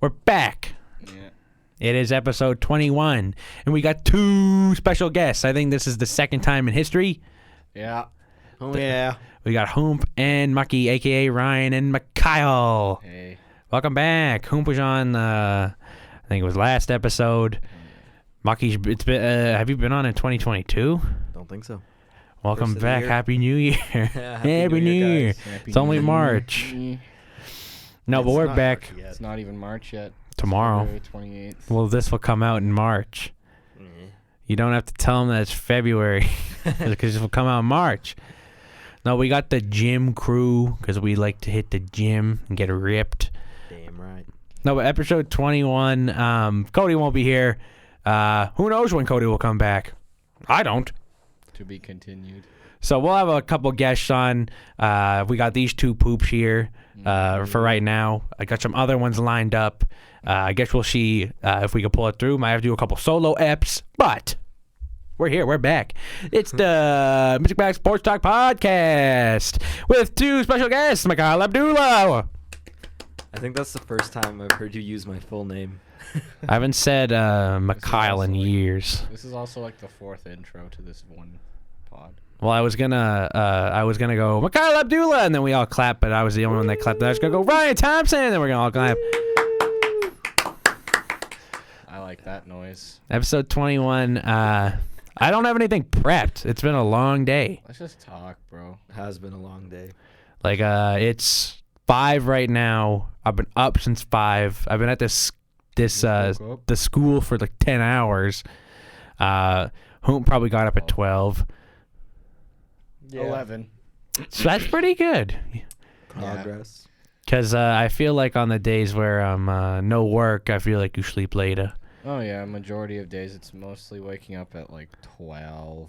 We're back. Yeah. It is episode 21, and we got 2 special guests. I think this is the second time in history. Yeah. Oh, yeah. We got Hump and Mucky, a.k.a. Ryan and Mikhail. Hey. Welcome back. Hump was on, I think it was last episode. Mucky's, it's been, have you been on in 2022? Don't think so. Welcome First of the back. year. Happy New Year. Yeah, Happy New Year. guys. It's only March. No, but It's we're not back March yet. It's not even March yet. tomorrow. February 28th. Well, this will come out in March. You don't have to tell them that it's February because it will come out in March. No, we got the gym crew because we like to hit the gym and get ripped. Damn right. No, but episode 21, Cody won't be here. Who knows when Cody will come back? I don't. To be continued. So we'll have a couple guests on. We got these 2 poops here for right now. I got some other ones lined up. I guess we'll see if we can pull it through. Might have to do a couple solo eps, but we're here. We're back. It's the Misyk And Maat Sports Talk Podcast with 2 special guests, Mikhail Abdullah. I think that's the first time I've heard you use my full name. I haven't said Mikhail in years. This is also like the 4th intro to this one pod. Well, I was gonna go Mikhail Abdullah, and then we all clap, but I was the only one that clapped. I was gonna go Ryan Thompson, and then we're gonna all clap. I like that noise. Episode 21. I don't have anything prepped. It's been a long day. Let's just talk, bro. It has been a long day. Like it's 5 right now. I've been up since 5. I've been at the school for like 10 hours. Hoom probably got up at 12. Yeah. 11. So that's pretty good. Progress. Cause I feel like on the days where I'm no work, I feel like you sleep later. Oh, yeah. Majority of days, it's mostly waking up at like 12.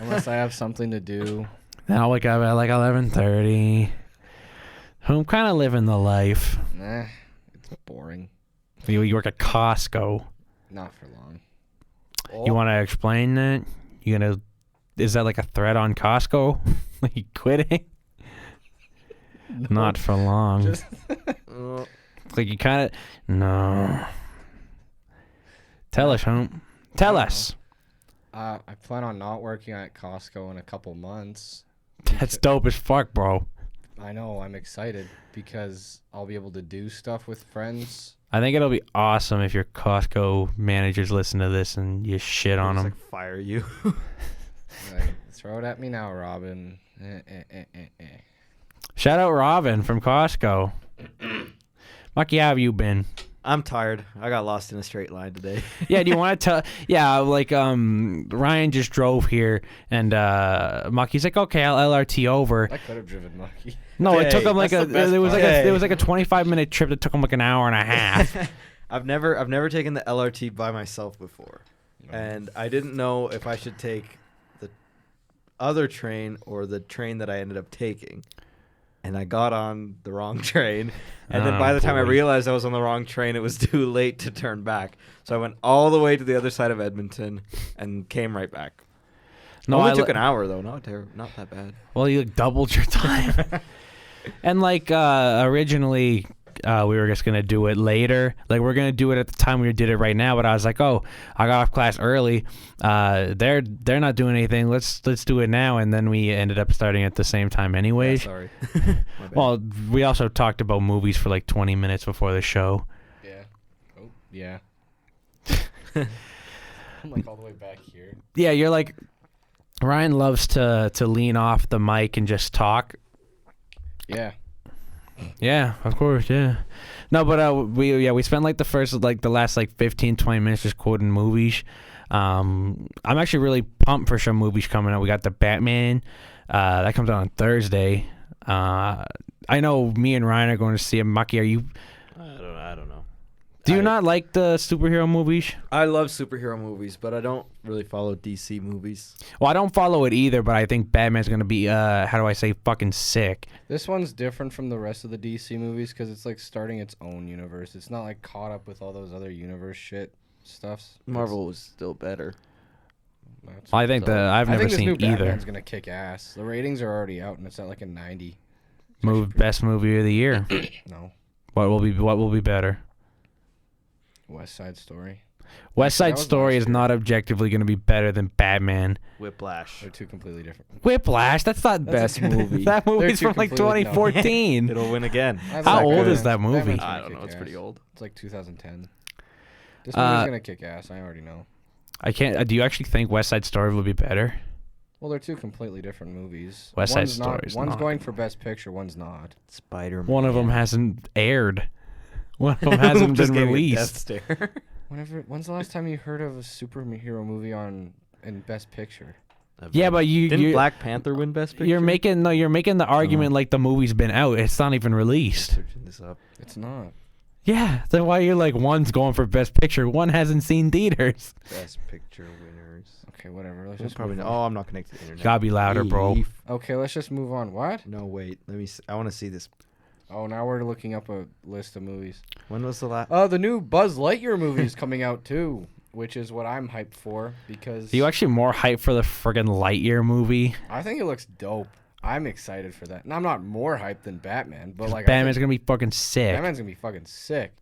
Unless I have something to do. Then I'll wake up at like 11:30. I'm kind of living the life. Nah. It's boring. You work at Costco. Not for long. You want to explain that? Is that like a threat on Costco? Like you quitting? No. Not for long. Just Like you kind of no. Tell us, Hump. Tell us. I plan on not working at Costco in a couple months. That's dope as fuck, bro. I know. I'm excited because I'll be able to do stuff with friends. I think it'll be awesome if your Costco managers listen to this and you shit on Just, them. like, fire you. Like, throw it at me now, Robin. Shout out Robin from Costco. Mucky, how have you been? I'm tired. I got lost in a straight line today. Yeah, do you want to tell? Yeah, like Ryan just drove here, and Mucky's like, okay, I'll LRT over. I could have driven Mucky. No, it took Hey, him like that's the best it was part. like Hey. it was like a 25-minute trip that took him like an hour and a half. I've never taken the LRT by myself before, and I didn't know if I should take the other train or the train that I ended up taking. And I got on the wrong train, and then by the time I boy. realized I was on the wrong train, it was too late to turn back. So I went all the way to the other side of Edmonton and came right back. No, Only I took an hour though, not that bad. Well, you doubled your time. And like originally, we were just gonna do it later. Like we're gonna do it at the time we did it right now. But I was like, oh, I got off class early. They're not doing anything. Let's do it now. And then we ended up starting at the same time, anyways. Yeah, sorry. My bad. Well, we also talked about movies for like 20 minutes before the show. Yeah. Oh, yeah. I'm like all the way back here. Yeah, you're like Ryan loves to lean off the mic and just talk. Yeah. Yeah, of course, yeah. No, but we spent like the last 15, 20 minutes just quoting movies. I'm actually really pumped for some movies coming up. We got the Batman that comes out on Thursday. I know me and Ryan are going to see it. Mucky, are you? I don't know. Do you not like the superhero movies? I love superhero movies, but I don't really follow DC movies. Well, I don't follow it either, but I think Batman's going to be how do I say fucking sick. This one's different from the rest of the DC movies because it's like starting its own universe. It's not like caught up with all those other universe shit stuffs. Marvel was still better. I think I've never think this seen new either. Batman's gonna kick ass. The ratings are already out and it's at like a 90. Best movie of the year. No. What will be better? West Side Story. West Actually, Side that was Story last is year. not objectively going to be better than Batman. Whiplash. They're two completely different. Whiplash, that's not That's best a- movie. That movie's two from like completely- no. 2014. It'll win again. I How like old Batman. is that movie? Batman's gonna I don't know. kick It's pretty ass. old. It's like 2010. This movie's gonna kick ass. I already know. I can't. Do you actually think West Side Story would be better? Well, they're two completely different movies. West Side One's not- Story's One's not. going for Best Picture. One's not. Spider-Man. One of them hasn't aired. One of them hasn't Just been gave me a released. death stare. When's the last time you heard of a superhero movie in Best Picture? Yeah, but Didn't Black Panther win Best Picture? you're making the argument like the movie's been out. It's not even released. Searching this up. It's not. Yeah, then why you're like one's going for Best Picture, one hasn't seen theaters. Best Picture winners. Okay, whatever. Let's We'll just probably move know. on. Oh, I'm not connected to the internet. Gotta be louder, bro. Okay, let's just move on. What? No, wait. Let me. I want to see this. Oh, now we're looking up a list of movies. When was the last? The new Buzz Lightyear movie is coming out too, which is what I'm hyped for because Are you actually more hyped for the friggin' Lightyear movie? I think it looks dope. I'm excited for that. And I'm not more hyped than Batman, but like Batman's I gonna be fucking sick. Batman's gonna be fucking sick.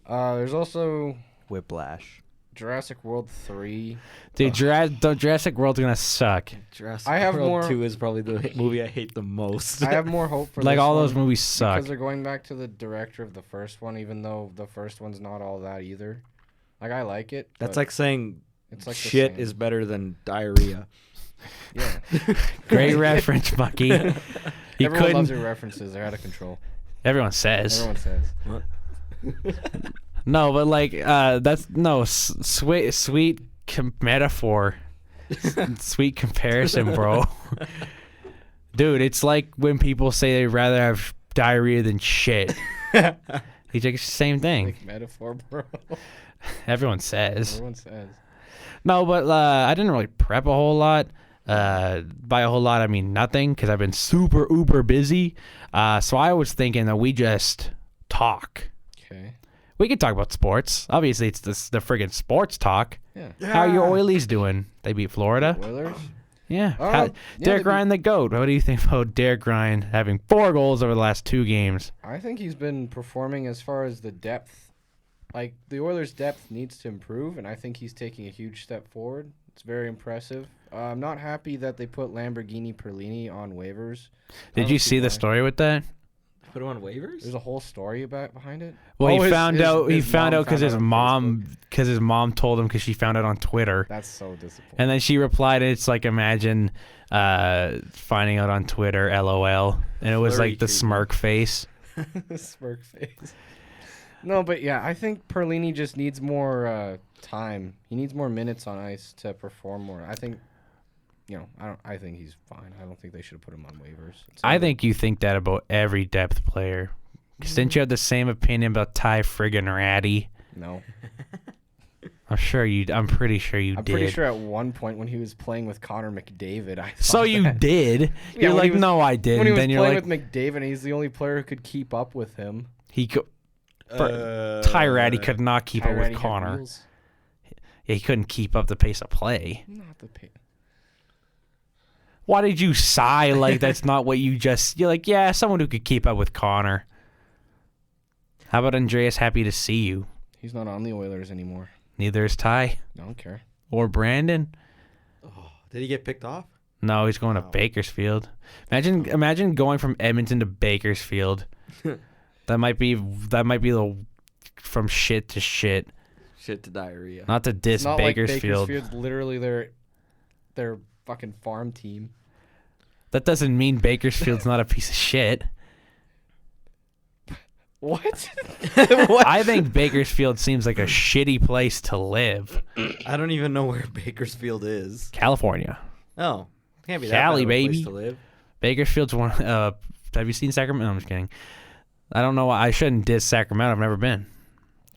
There's also Whiplash. Jurassic World 3. Dude, Jurassic World's gonna suck. Jurassic I have World more- 2 is probably the movie I hate the most. I have more hope for Like this all one those movies suck. because they're going back to the director of the first one, even though the first one's not all that either. Like I like it. That's but like saying it's like the shit same. is better than diarrhea. Yeah. Great reference, Bucky. You Everyone couldn't. loves your references. They're out of control. Everyone says. Everyone says. No, but like that's no sweet metaphor, sweet comparison, bro. Dude, it's like when people say they'd rather have diarrhea than shit. It's like the same thing. Like metaphor, bro. Everyone says. Everyone says. No, but I didn't really prep a whole lot. By a whole lot, I mean nothing, because I've been super uber busy. So I was thinking that we just talk. Okay. We could talk about sports. Obviously, it's the friggin' sports talk. Yeah. How are your Oilies doing? They beat Florida. Oilers. Yeah. Yeah, Derek they Ryan, the GOAT. What do you think about Derek Ryan having 4 goals over the last 2 games? I think he's been performing as far as the depth. Like, the Oilers' depth needs to improve, and I think he's taking a huge step forward. It's very impressive. I'm not happy that they put Lamborghini Perlini on waivers. I Did don't you see the why. story with that? Put him on waivers? There's a whole story behind it. Well, Oh, he found out because his on mom told him because she found out on Twitter. That's so disappointing. And then she replied, it's like, imagine finding out on Twitter, LOL. And it was Flurry like the treatment. smirk face. Smirk face. No, but yeah, I think Perlini just needs more time. He needs more minutes on ice to perform more. I think, I think he's fine. I don't think they should have put him on waivers. I think you think that about every depth player. 'Cause didn't you have the same opinion about Ty friggin' Ratty? No. I'm pretty sure you I'm did. pretty sure at one point when he was playing with Connor McDavid, I thought So you that. did. Yeah, You're when like, he was- no, I didn't. When he was Then you're playing like, with McDavid, he's the only player who could keep up with him. Ty Ratty could not keep up Tyrone with had Connor. wheels. Yeah, he couldn't keep up the pace of play. Not the pace. Why did you sigh like that's not what you just... You're like, yeah, someone who could keep up with Connor. How about Andreas? Happy to see you. He's not on the Oilers anymore. Neither is Ty I don't care. or Brandon. Oh, did he get picked off? No, he's going to Oh. Bakersfield. Imagine going from Edmonton to Bakersfield. That might be the from shit to shit. Shit to diarrhea. Not to diss It's not Bakersfield. like Bakersfield's literally their fucking farm team. That doesn't mean Bakersfield's not a piece of shit. What? I think Bakersfield seems like a shitty place to live. I don't even know where Bakersfield is. California. Oh, can't be that Cali, bad of a place baby. to live. Bakersfield's one. Have you seen Sacramento? No, I'm just kidding. I don't know why I shouldn't diss Sacramento. I've never been.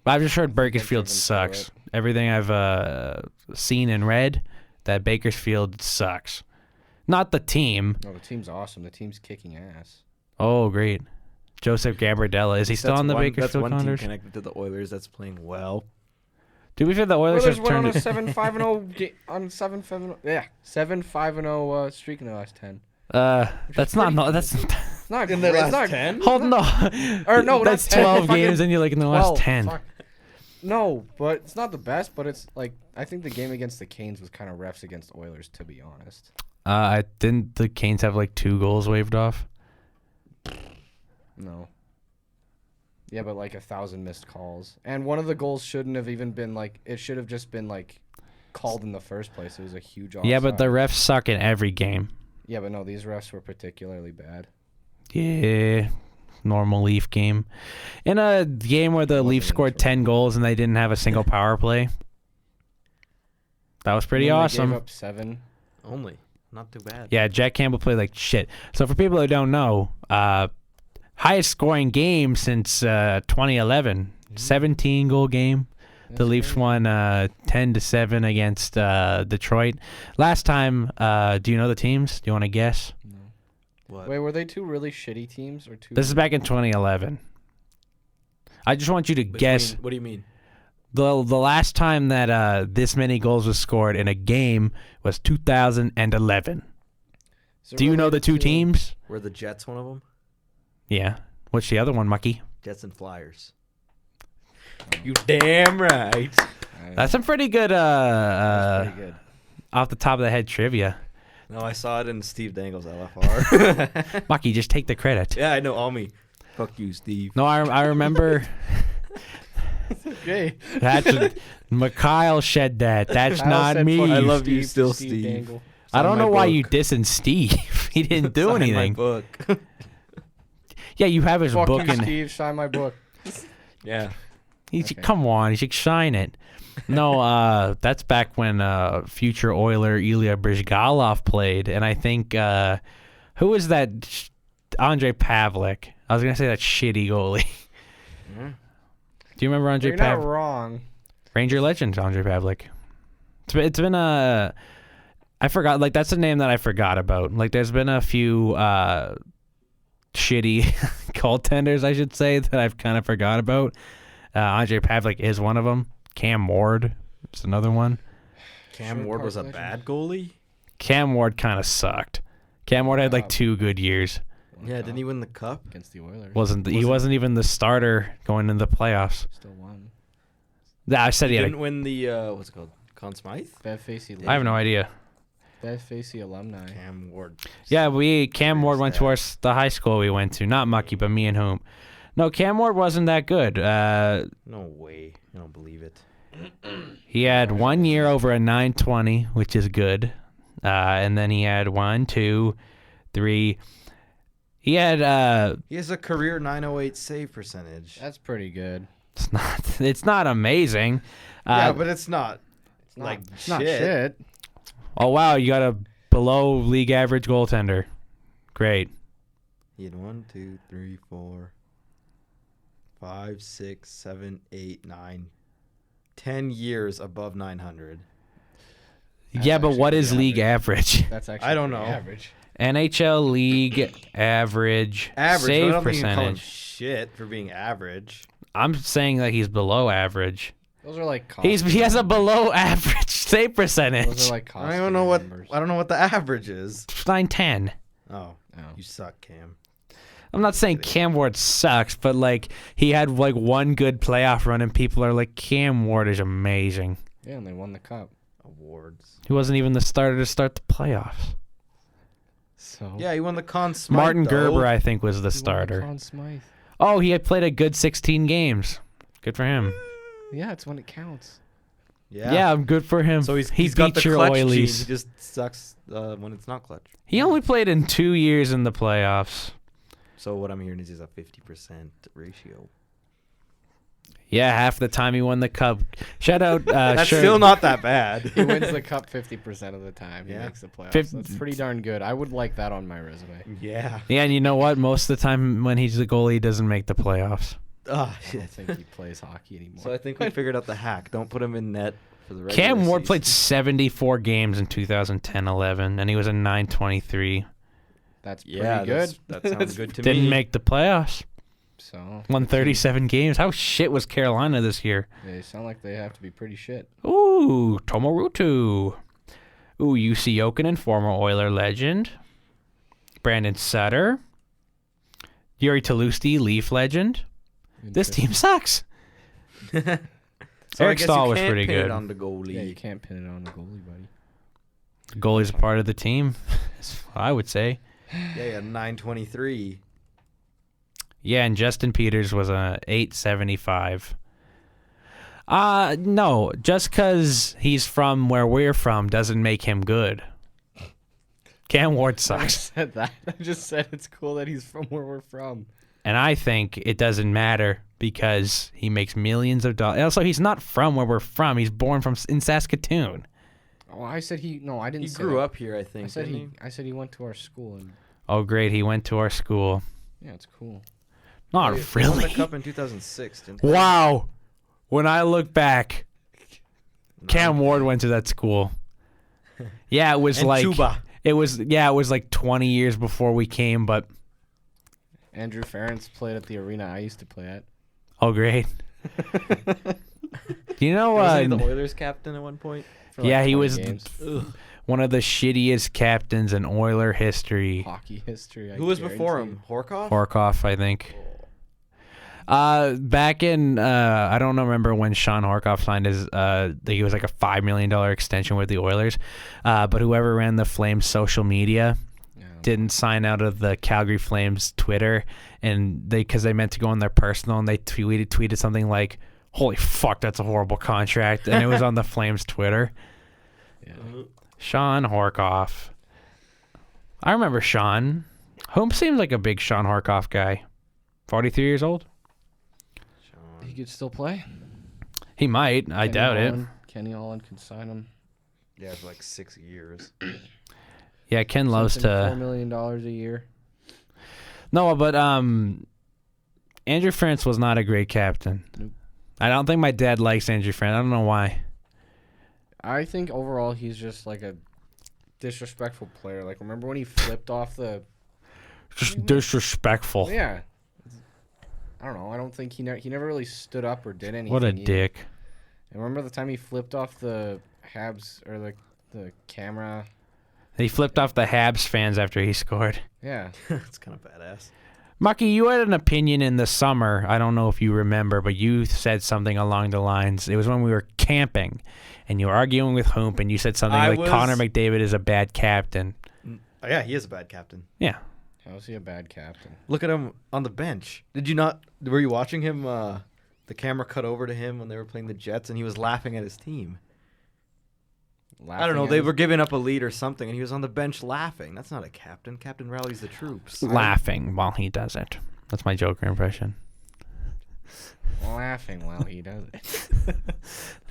But I've just heard Bakersfield driven through sucks. it. Everything I've seen and read, that Bakersfield sucks. Not the team. No, the team's awesome. The team's kicking ass. Oh, great. Joseph Gambardella. Is he still That's on the one, Bakersfield That's one team Condors? connected to the Oilers that's playing well. To be fair, the Oilers Oilers have went on turned a it. 7-5-0 on 7-5-0. Yeah, 7-5-0 streak in the last 10. That's not. No, that's. It's not In the great. It's last not 10? Hold no. Or no, that's not 10, 12 fucking games, and you're like in the last 12. 10. Fuck. No, but it's not the best. But it's like I think the game against the Canes was kind of refs against Oilers, to be honest. I didn't the Canes have like 2 goals waved off? No. Yeah, but like 1,000 missed calls, and one of the goals shouldn't have even been like. It should have just been like called in the first place. It was a huge offside. Yeah, but the refs suck in every game. Yeah, but no, these refs were particularly bad. Yeah, normal Leaf game. In a game where the Wasn't Leafs scored neutral. 10 goals and they didn't have a single power play. That was pretty And then awesome. They gave up 7. Only. Not too bad. Yeah, Jack Campbell played like shit. So for people who don't know, highest scoring game since 2011, 17 goal game. The Leafs won 10-7 against Detroit. Last time, do you know the teams? Do you want to guess? No. What? Wait, were they 2 really shitty teams or 2? This is back in 2011. I just want you to guess. What do you mean? The last time that this many goals was scored in a game was 2011. Do you know the 2 teams? Were the Jets one of them? Yeah. What's the other one, Mucky? Jets and Flyers. You damn right. That's some pretty good, That's pretty good. off the top of the head trivia. No, I saw it in Steve Dangle's LFR. Mucky, just take the credit. Yeah, I know. All me. Fuck you, Steve. No, I remember. Okay. That's Mikhail shed that. That's Kyle not said, me. "Fuck I love you still, Steve." Dangle. I don't Sign know my why you book. dissing Steve. He didn't do Sign my anything. book. Yeah, you have his Fuck book you, and Steve. Sign my book. Yeah. Okay. come on, he should shine it. No, that's back when future Oiler Ilya Bryzgalov played, and I think who was that? Andre Pavlik. I was gonna say that shitty goalie. Do you remember Andre You're not Pavlik? wrong. Ranger legend Andre Pavlik. It's been a I forgot, like that's a name that I forgot about. Like there's been a few shitty goaltenders, I should say, that I've kind of forgot about. Andre Pavlik is one of them. Cam Ward is another one. Cam Sure, Ward was a Park bad goalie? Cam Ward kind of sucked. Cam Ward had like 2 good years. Yeah, didn't he win the cup? Against the Oilers. He wasn't even the starter going into the playoffs. Still won. Yeah, I said He he had didn't win the, what's it called? Conn Smythe? Bev Facey. I have no idea. Bev Facey alumni. Cam Ward. Yeah, Cam Ward went to the high school we went to. Not Mucky, but me and whom. No, Cam Ward wasn't that good. No way. I don't believe it. He had 1 year over a 920, which is good. And then he had 1, 2, 3. He had He has a career 908 save percentage. That's pretty good. it's not amazing. Yeah, but it's not like It's not shit. Oh wow, you got a below league average goaltender. Great. He had 1, 2, 3, 4, 5, 6, 7, 8, 9, 10 years above 900. Yeah, but actually what is pretty league average? That's actually I don't pretty know. average. NHL league average, Average. But I save don't think you can call him percentage. shit for being average. I'm saying that he's below average. Those are like He has a below average save percentage. Those are like costume I don't know what numbers. I don't know what the average is. 910. Oh, Oh. you suck, Cam. I'm not saying Cam Ward sucks, but like he had like 1 good playoff run, and people are like, Cam Ward is amazing. Yeah, and they won the cup. Awards. He wasn't even the starter to start the playoffs. So Yeah, he won the Conn Smythe. Martin though. Gerber, I think, was the he won the starter. Conn Smythe. Oh, he had played a good 16 games. Good for him. Yeah, it's when it counts. Yeah, good for him. So he he's got beat the your clutch gene. Oilies. He just sucks when it's not clutch. He only played in 2 years in the playoffs. So what I'm hearing is he's a 50% ratio. Yeah, half the time he won the cup. Shout out. That's Sher- still not that bad. He wins the cup 50% of the time. He Yeah. makes the playoffs. Fif- That's pretty darn good. I would like that on my resume. Yeah. Yeah, and you know what? Most of the time when he's the goalie, he doesn't make the playoffs. Oh, I shit. don't think he plays hockey anymore. So I think we figured out the hack. Don't put him in net for the regular Cam Ward season. played 74 games in 2010-11, and he was a 923. That's pretty Yeah, good. that sounds good to me. Didn't make the playoffs. So Won 37 games. How shit was Carolina this year? they sound like they have to be pretty shit. Ooh, Tomorutu. Ooh, UC Jokinen, former Oiler legend. Brandon Sutter. Yuri Talusti, Leaf legend. This team sucks. So Eric I guess Stahl you was can't pretty pin it good. on the goalie. Yeah, you can't pin it on the goalie, buddy. Goalie's a part of the team. That's what I would say. Yeah, 923. Yeah, and Justin Peters was a 875. No, just because he's from where we're from doesn't make him good. Cam Ward I sucks. said that. I just said it's cool that he's from where we're from. And I think it doesn't matter because he makes millions of dollars. Also, he's not from where we're from. He's born in Saskatoon. Oh, I said he. No, I didn't. He say grew that. up here, I think. I said didn't he. I said he went to our school, and Oh, great. He went to our school. yeah, it's cool. Not He won really. the cup in 2006. Didn't he? Wow. When I look back, No. Cam Ward went to that school. Yeah, it was And like Chuba. it was like 20 years before we came, but Andrew Ferentz played at the arena I used to play at. oh great. You know Wasn't he the Oilers captain at one point? For like yeah, he 20 was games. one of the shittiest captains in Oiler history. Hockey history. I Who was before guarantee. him? Horkoff? Horkoff, I think. Back in I don't remember when Sean Horkoff signed his he was like a $5 million extension with the Oilers, but whoever ran the Flames social media Yeah. didn't sign out of the Calgary Flames Twitter, and because they meant to go on their personal, and they tweeted something like, "Holy fuck, that's a horrible contract," and it was on the Flames Twitter. Yeah. Sean Horkoff. I remember Sean. Whom seems like a big Sean Horkoff guy. 43 years old. He could still play. He might. I doubt it. Kenny Holland could sign him. Yeah, for like 6 years. Yeah, Ken loves $4 to. million a year. No, but Andrew Ferentz was not a great captain. Nope. I don't think my dad likes Andrew Ferentz. I don't know why. I think overall he's just like a disrespectful player. Like, remember when he flipped off the? Just disrespectful. Yeah. I don't know. I don't think he never really stood up or did anything. What a either. dick. And remember the time he flipped off the Habs or the camera? He flipped off the Habs fans after he scored. Yeah. That's kind of badass. Mucky, you had an opinion in the summer. I don't know if you remember, but you said something along the lines. It was when we were camping, and you were arguing with Hoomp, and you said something like Connor McDavid is a bad captain. Oh, yeah, he is a bad captain. Yeah. How is he a bad captain? Look at him on the bench. Did you not? Were you watching him? The camera cut over to him when they were playing the Jets, and he was laughing at his team. I don't know. They were giving up a lead or something, and he was on the bench laughing. That's not a captain. Captain rallies the troops. Laughing while he does it. That's my Joker impression. laughing while he does it.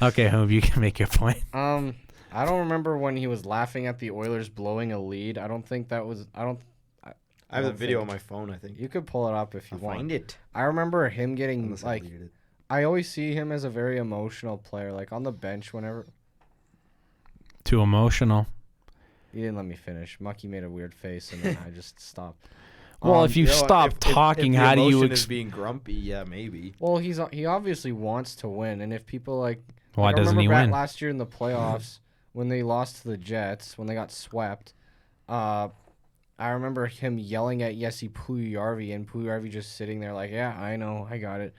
Okay, Hoomp, you can make your point. I don't remember when he was laughing at the Oilers blowing a lead. I don't think that was. I have the video on my phone, I think. You could pull it up if you I'll want. find it. I remember him getting Unless I like. deleted it. I always see him as a very emotional player, like on the bench whenever. Too emotional. He didn't let me finish. Mucky made a weird face, and then I just stopped. Well, if you stop talking, if the how do you emotion is being grumpy? Yeah, maybe. Well, he obviously wants to win, and if people like. Why like, doesn't I he remember win? last year in the playoffs when they lost to the Jets, when they got swept. I remember him yelling at Jesse Puljujarvi, and Puljujarvi just sitting there like, yeah, I know, I got it.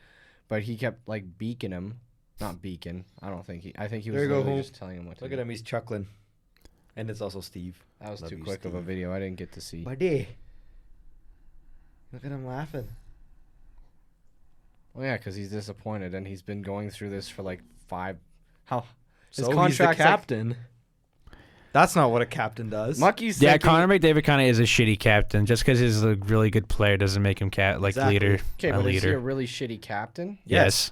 But he kept like beaking him. Not beacon. I think he was There you go, literally Hope. just telling him what to Look do. at him, he's chuckling. And it's also Steve. That was Love too you, quick of a Steve. video. I didn't get to see. Buddy. Look at him laughing. Well, yeah, because he's disappointed, and he's been going through this for like 5. How? His So he's the contract's like- captain. That's not what a captain does. Mucky's Yeah, thinking- Connor McDavid kind of is a shitty captain. Just because he's a really good player doesn't make him Exactly. leader. Okay, a but is he a leader. really shitty captain? Yes.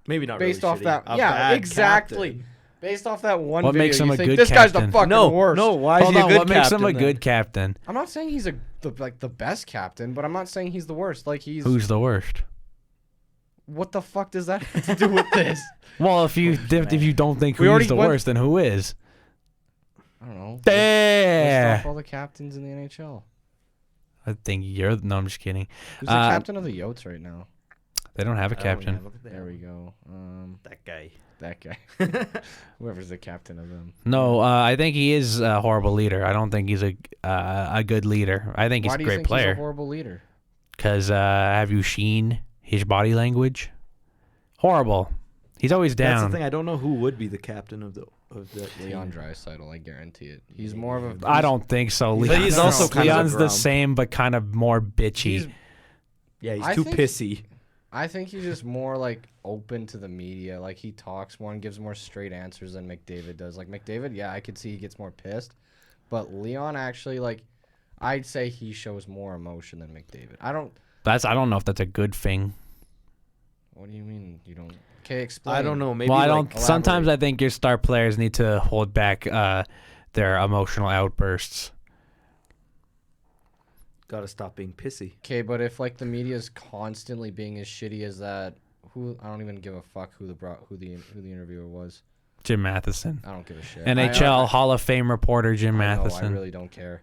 Maybe not Based really off shitty. that, A yeah, bad exactly. captain. Based off that one What video, makes him you a think, good this guy's the captain? fucking No, worst. no. Why is Hold he a on, good what makes him a captain good then? captain? I'm not saying he's the best captain, but I'm not saying he's the worst. Like he's. Who's the worst? What the fuck does that have to do with this? Well, if you don't think We who's already the went- worst, then who is? I don't know. List Yeah. off all the captains in the NHL. I think you're. No, I'm just kidding. Who's the captain of the Yotes right now? They don't have a I don't captain. have a- There we go. That guy. That guy. Whoever's the captain of them. No, I think he is a horrible leader. I don't think he's a good leader. I think he's Why a do you great think he's a player. horrible leader? Because have you seen his body language? Horrible. He's always That's down. the thing. I don't know who would be the captain of the Leon team. Draisaitl, I guarantee it. He's more of a. I don't think so. But Leon's, he's also kind of a Leon's the grump. same, but kind of more bitchy. Yeah, he's I too think- pissy. I think he's just more like open to the media. Like he talks more and gives more straight answers than McDavid does. Like McDavid, yeah, I could see he gets more pissed, but Leon actually like, I'd say he shows more emotion than McDavid. I don't know if that's a good thing. What do you mean you don't? Okay, explain. I don't know. Maybe Well, I like, don't. Sometimes I think your star players need to hold back their emotional outbursts. gotta stop being pissy. Okay, but if like the media is constantly being as shitty as that, I don't even give a fuck who the interviewer was. Jim Matheson, I don't give a shit. NHL Hall of Fame reporter Jim I know, Matheson. I really don't care.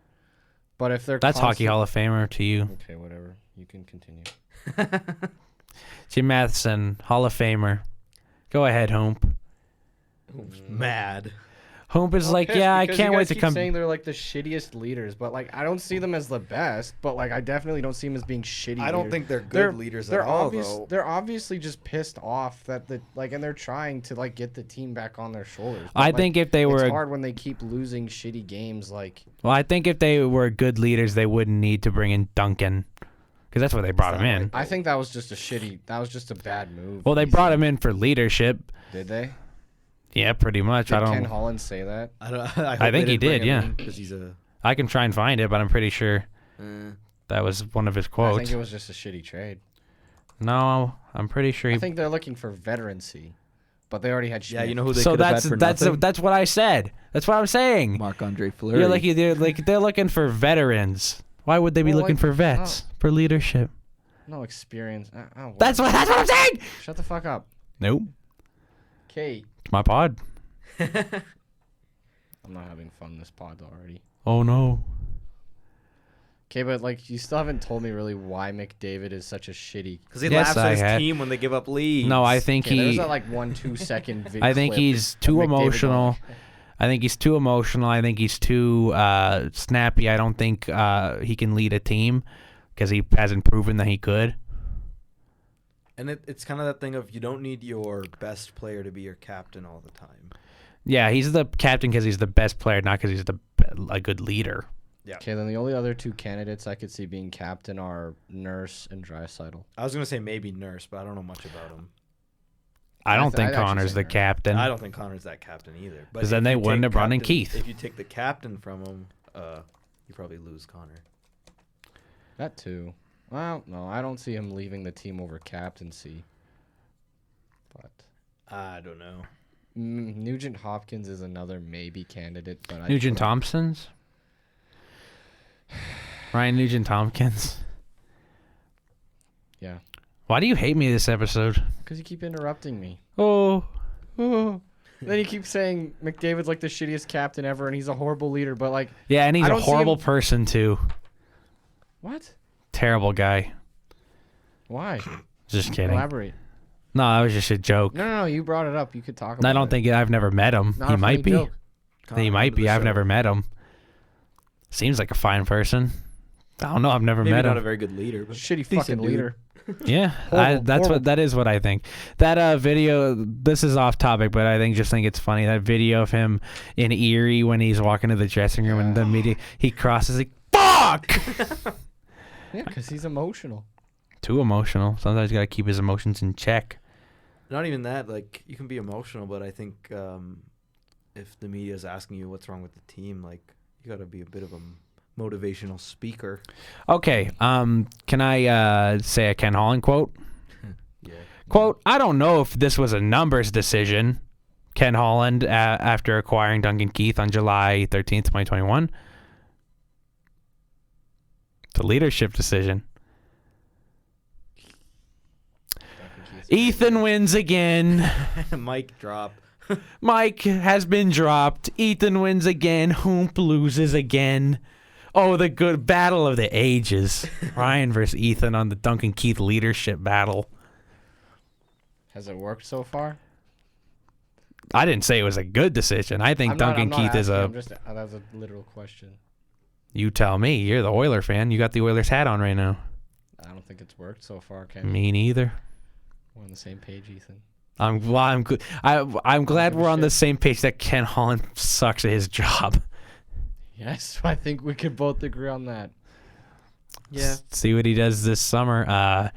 But if they're That's Hockey constant- Hall of Famer to you. Okay, whatever. You can continue. Jim Matheson, Hall of Famer. Go ahead, Hoomp. Mad. Hoomp is I'm like, pissed yeah, I because can't you wait guys to keep come. saying they're like the shittiest leaders, but like I don't see them as the best. But like I definitely don't see them as being shitty. I don't leaders. think they're good They're- leaders They're at all, obvious. though. They're obviously just pissed off that and they're trying to like get the team back on their shoulders. But, I like, think if they it's were, hard when they keep losing shitty games. Like well, I think if they were good leaders, they wouldn't need to bring in Duncan, because that's why they brought him in. I think that was just a bad move. Well, they brought him in for leadership. Did they? Yeah, pretty much. Did I don't. Ken Holland say that? I think he did, yeah. Because he's a. I can try and find it, but I'm pretty sure that was one of his I quotes. think it was just a shitty trade. No, I'm pretty sure he. I think they're looking for veterancy, but they already had. Yeah, Schmidt. you know who they So could have that's had for that's nothing? that's what I said. That's what I'm saying. Marc-Andre Fleury. You're like they're looking for veterans. Why would they be Well, looking like, for vets for leadership? No experience. That's what I'm saying. Shut the fuck up. Nope, Kate. it's my pod. I'm not having fun this pod already. Oh no. Okay, but like you still haven't told me really why McDavid is such a shitty. Because he Yes, laughs at I his had. team when they give up leads. No, I think Okay, there's he. that like 1-2 second video. I think he's too emotional. I think he's too emotional. I think he's too snappy. I don't think he can lead a team because he hasn't proven that he could. And it's kind of that thing of you don't need your best player to be your captain all the time. Yeah, he's the captain because he's the best player, not because he's a good leader. Yeah. Okay, then the only other two candidates I could see being captain are Nurse and Draisaitl. I was going to say maybe Nurse, but I don't know much about him. I don't I'd think actually Connor's say the Nurse. captain. I don't think Connor's that captain either. But 'Cause then if they you wouldn't take have brought in captain- Keith. If you take the captain from him, you probably lose Connor. That too. Well, no, I don't see him leaving the team over captaincy. But I don't know. Nugent Hopkins is another maybe candidate, but Nugent Thompson's? Ryan Nugent Tompkins? Yeah, Why do you hate me this episode? because you keep interrupting me. Oh. Then you keep saying McDavid's like the shittiest captain ever, and he's a horrible leader. But like, Yeah, and he's I a don't see horrible him- person, too. what? Terrible guy. Why? Just kidding. Elaborate. No, that was just a joke. No, you brought it up. You could talk about it. I don't think I've never met him. Not He a might funny be. joke. Connor, He onto might the be. I've show. never met him. Seems like a fine person. I don't know. I've never Maybe met not him. a very good leader, but Shitty decent fucking dude. leader. Yeah, Horrible, that is what I think. That video. This is off topic, but I think it's funny that video of him in Erie when he's walking to the dressing room and the media he crosses like fuck. Yeah, because he's emotional. Too emotional. Sometimes you gotta keep his emotions in check. Not even that. Like you can be emotional, but I think if the media is asking you what's wrong with the team, like you got to be a bit of a motivational speaker. Okay. Can I say a Ken Holland quote? Yeah. Quote, I don't know if this was a numbers decision, Ken Holland, after acquiring Duncan Keith on July 13th, 2021. It's a leadership decision. Ethan wins again. Mic drop. Mike has been dropped. Ethan wins again. Hoomp loses again. Oh, the good battle of the ages. Ryan versus Ethan on the Duncan Keith leadership battle. Has it worked so far? I didn't say it was a good decision. I think Duncan Keith is a... That's a literal question. You tell me. You're the Oiler fan. You got the Oilers hat on right now. I don't think it's worked so far, Ken. Me neither. We're on the same page, Ethan. I'm glad we're on the same page that Ken Holland sucks at his job. Yes, I think we could both agree on that. Yeah. See what he does this summer.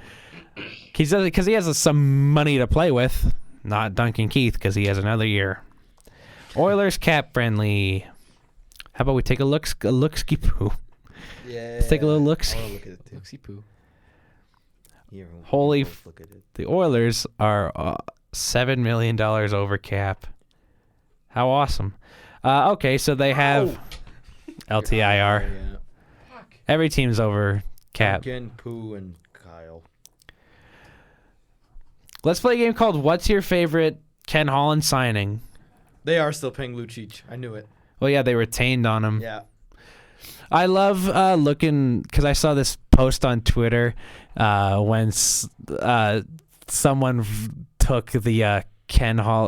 Because he has some money to play with. Not Duncan Keith, because he has another year. Oilers cap friendly. How about we take a look-ski poo? Yeah. Let's take a little look. I wanna look at it too. Oopsie poo. Here, Holy let's look at it. The Oilers are $7 million over cap. How awesome. Okay, so they have LTIR. Yeah. Every team's over cap. Duncan, Pooh, and Kyle. Let's play a game called What's Your Favorite Ken Holland Signing? They are still paying Lucic. I knew it. Well, yeah, they retained on him. Yeah. I love looking because I saw this post on Twitter when someone took the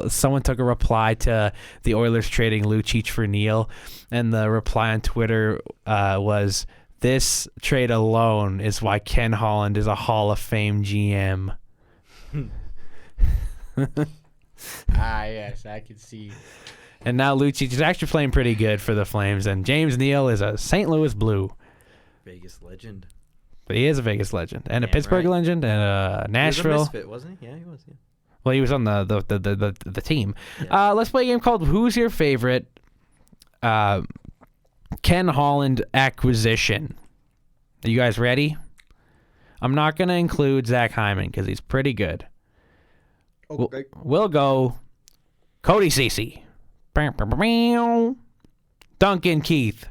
someone took a reply to the Oilers trading Lucic for Neal, and the reply on Twitter was, "This trade alone is why Ken Holland is a Hall of Fame GM." Yes, I can see. And now Lucic is actually playing pretty good for the Flames, and James Neal is a St. Louis Blue. Vegas legend. But he is a Vegas legend, and a Damn Pittsburgh right. legend, and a Nashville. He was a misfit, wasn't he? Yeah, he was. Yeah. Well, he was on the team. Yeah. Let's play a game called Who's Your Favorite Ken Holland Acquisition? Are you guys ready? I'm not going to include Zach Hyman because he's pretty good. Okay. We'll go Cody Ceci. Duncan Keith.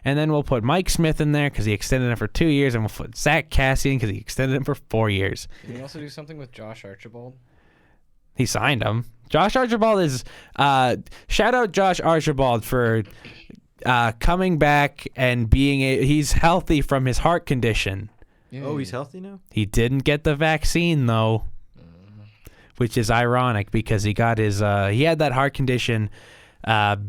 And then we'll put Mike Smith in there because he extended him for 2 years, and we'll put Zach Cassian because he extended him for 4 years. Can you also do something with Josh Archibald? He signed him. Josh Archibald is shout out Josh Archibald for coming back and he's healthy from his heart condition. Yeah. Oh, he's healthy now? He didn't get the vaccine though, which is ironic because he got his he had that heart condition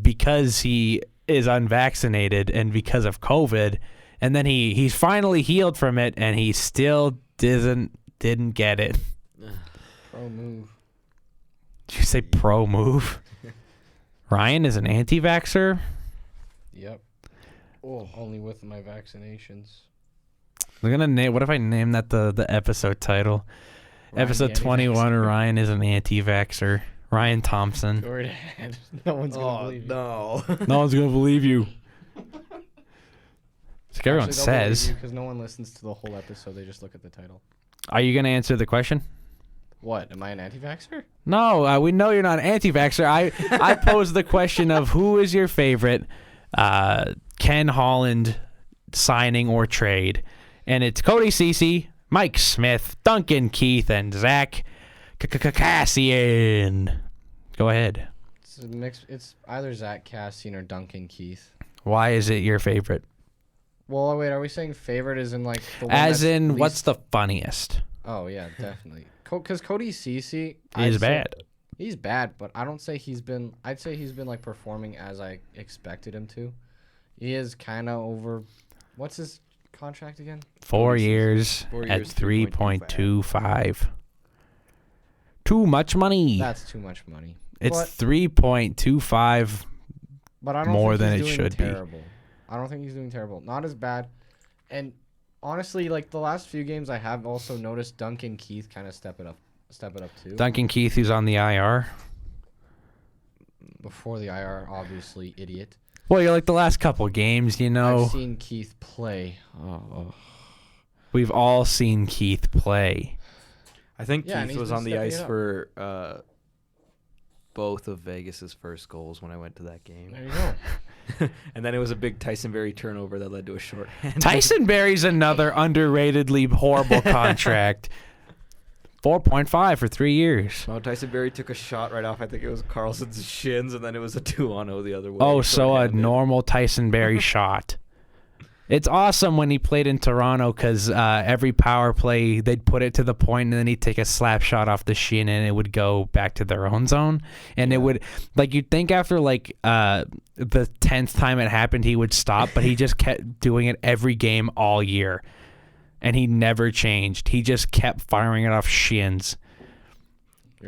because he is unvaccinated and because of COVID, and then he's finally healed from it, and he still didn't get it. Pro move. Did you say pro move? Ryan is an anti-vaxxer. Yep. Oh, only with my vaccinations. We're gonna name. What if I name that the episode title? Ryan Episode the 21. anti-vaxxer. Ryan is an anti-vaxxer. Ryan Thompson. Go right ahead. No one's gonna believe you. no. No one's gonna believe you. It's like everyone says. Because no one listens to the whole episode. They just look at the title. Are you gonna answer the question? What? Am I an anti-vaxxer? No, we know you're not an anti-vaxxer. I posed the question of who is your favorite Ken Holland signing or trade, and it's Cody Ceci, Mike Smith, Duncan Keith, and Zach Cassian. Go ahead. It's a mix. It's either Zach Cassian or Duncan Keith. Why is it your favorite? Well, wait. Are we saying favorite as in like the one As that's in, least... what's the funniest? Oh yeah, definitely. Because Cody Ceci Is bad. He's bad, but I don't say he's been. I'd say he's been like performing as I expected him to. He is kind of over. What's his contract again? 4 years 4 at years, 3.25. Too much money. That's too much money. It's but, 3.25. but I don't more think than he's it doing should be. terrible. I don't think he's doing terrible. Not as bad. And honestly, like the last few games, I have also noticed Duncan Keith kind of step it up too. Duncan Keith, who's on the IR. Before the IR, obviously, idiot. Well, you're like the last couple games, you know. I've seen Keith play. Oh. We've all seen Keith play. I think Yeah, and Keith he's was been on the stepping ice it up. for both of Vegas's first goals when I went to that game. There you go. And then it was a big Tyson Berry turnover that led to a shorthand. Tyson Berry's another underratedly horrible contract. 4.5 for 3 years. No, Tyson Berry took a shot right off. I think it was Carlson's shins, and then it was a 2-on-0 the other way. Oh, so a shorthanded. normal Tyson Berry shot. It's awesome when he played in Toronto because every power play, they'd put it to the point and then he'd take a slap shot off the shin and it would go back to their own zone. And it would, like, you'd think after, like, the 10th time it happened, he would stop, but he just kept doing it every game all year. And he never changed. He just kept firing it off shins.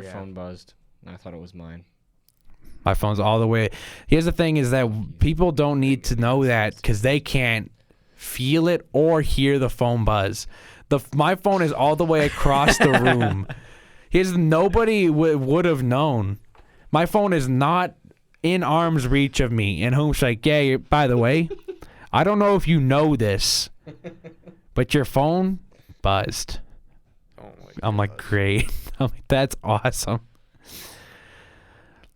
Your phone buzzed. And I thought it was mine. My phone's all the way. Here's the thing: is that people don't need to know that because they can't feel it or hear the phone buzz. My phone is all the way across the room. Nobody would have known. My phone is not in arm's reach of me. And Home's like, yeah, by the way, I don't know if you know this, but your phone buzzed. Oh my I'm like, great. I'm like, that's awesome.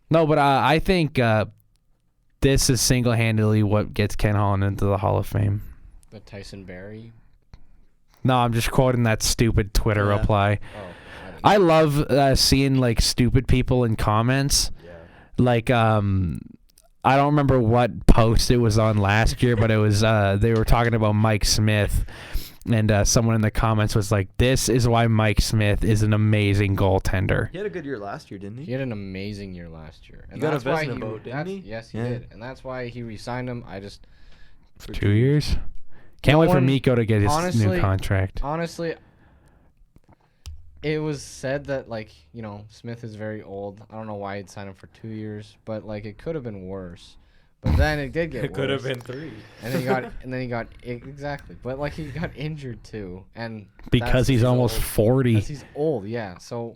No, but I think this is single-handedly what gets Ken Holland into the Hall of Fame. The Tyson Berry? No, I'm just quoting that stupid Twitter reply. Oh. I love seeing like stupid people in comments. Yeah. Like I don't remember what post it was on last year, but it was they were talking about Mike Smith, and someone in the comments was like, "This is why Mike Smith is an amazing goaltender." He had a good year last year, didn't he? He had an amazing year last year. He got a Vezina vote, didn't he? Yes, he Yeah. did. And that's why he re-signed him. For 2 years. Can't wait for Mikko to get his new contract. Honestly, it was said that, like, you know, Smith is very old. I don't know why he'd sign him for 2 years, but, like, it could have been worse. But then it did get worse. It could have been 3. And then he got exactly. But, like, he got injured, too. And Because he's almost 40. Because he's old, yeah. So,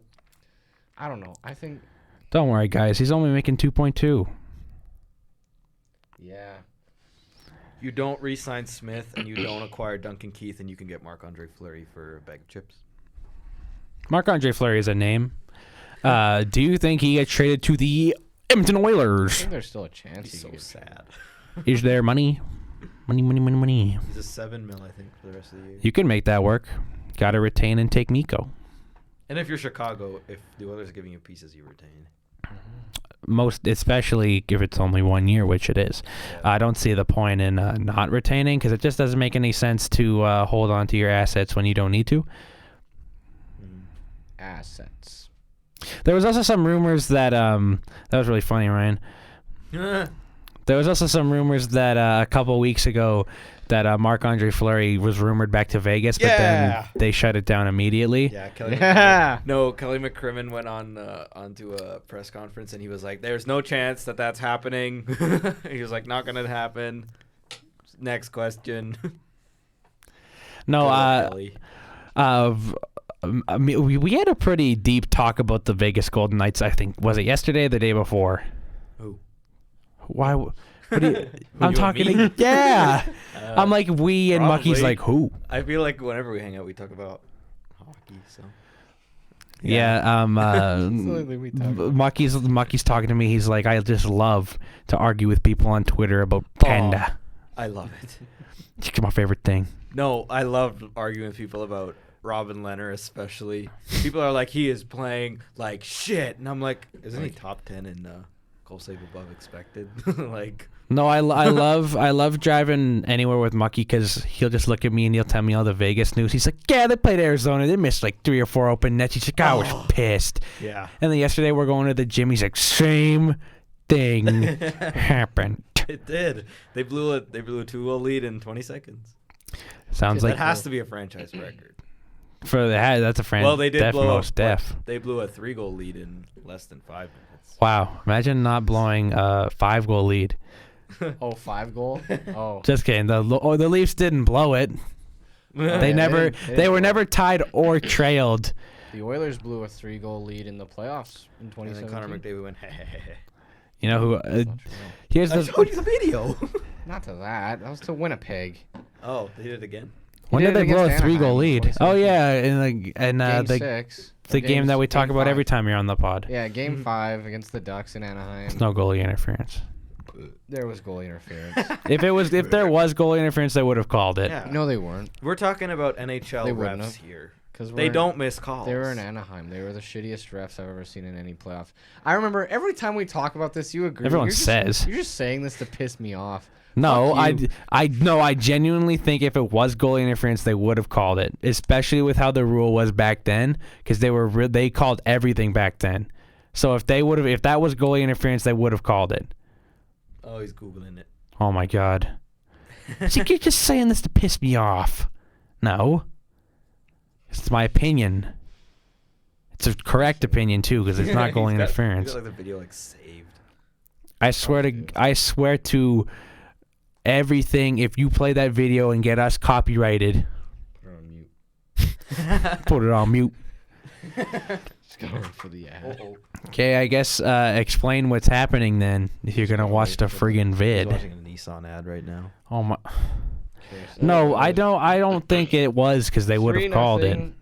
I don't know. I think... Don't worry, guys. He's only making 2.2. Yeah. You don't re-sign Smith and you don't acquire Duncan Keith, and you can get Marc-Andre Fleury for a bag of chips. Marc-Andre Fleury is a name. Do you think he gets traded to the Edmonton I Oilers? think there's still a chance. He's he so could get sad. Is there money? Money. He's a $7 million, I think, for the rest of the year. You can make that work. Got to retain and take Mikko. And if you're Chicago, if the Oilers are giving you pieces, you retain. Most, especially if it's only 1 year, which it is. Yeah. I don't see the point in not retaining because it just doesn't make any sense to hold on to your assets when you don't need to. assets. There was also some rumors that that was really funny, Ryan. There was also some rumors that a couple weeks ago that Marc-Andre Fleury was rumored back to Vegas, but then they shut it down immediately. Yeah, Kelly McCrimmon went on onto a press conference and he was like, "There's no chance that that's happening." He was like, "Not gonna happen." Next question. No, I mean, we had a pretty deep talk about the Vegas Golden Knights. I think was it yesterday or the day before? Who? Why? What do you, I'm you talking. and me? Yeah, I'm like we and probably. Mucky's like who? I feel like whenever we hang out, we talk about hockey. So. Yeah. Mucky's talking to me. He's like, I just love to argue with people on Twitter about Panda. I love it. It's my favorite thing. No, I love arguing with people about Robin Leonard, especially. People are like, he is playing like shit, and I'm like, isn't he top 10 in goal save above expected? Like. No, I love driving anywhere with Mucky because he'll just look at me and he'll tell me all the Vegas news. He's like, yeah, they played Arizona. They missed like 3 or 4 open nets. He's like, I was pissed. Yeah. And then yesterday we're going to the gym. He's like, same thing happened. It did. They blew a 2-goal lead in 20 seconds. Sounds That like has to be a franchise record. for that's a franchise. Well, they did blow most def. They blew a 3-goal lead in less than 5 minutes. Wow, imagine not blowing a 5-goal lead. Oh, 5 goal? Oh. Just kidding. The Leafs didn't blow it. They were never tied or trailed. The Oilers blew a 3-goal lead in the playoffs in 2017. And then Connor McDavid went, hey. You know who? Here's I the. showed you the video. Not to that. That was to Winnipeg. Oh, they did it again? When did they blow a 3-goal lead? Oh yeah, in Game 6. The game that we talk about every time you're on the pod. Yeah, Game 5 against the Ducks in Anaheim. There's no goalie interference. There was goalie interference. If there was goalie interference, they would have called it. Yeah. No, they weren't. We're talking about NHL They wouldn't refs have. here. Because They don't miss calls. They were in Anaheim. They were the shittiest refs I've ever seen in any playoff. I remember every time we talk about this, you agree. Everyone You're says. You're just saying this to piss me off. No, Fuck you. I genuinely think if it was goalie interference, they would have called it, especially with how the rule was back then, because they called everything back then. So if that was goalie interference, they would have called it. Oh, he's Googling it. Oh my God! See, you're just saying this to piss me off. No, it's my opinion. it's a correct opinion too because it's not goalie interference. He's got, like, the video like saved. I swear to everything. If you play that video and get us copyrighted, Put it on mute. put it on mute. Just go for the ad. Okay, I guess explain what's happening then. If you're gonna watch the friggin' He's vid. watching a Nissan ad right now. Oh my. Okay, so No, I don't think it was because they would have called it. 3-0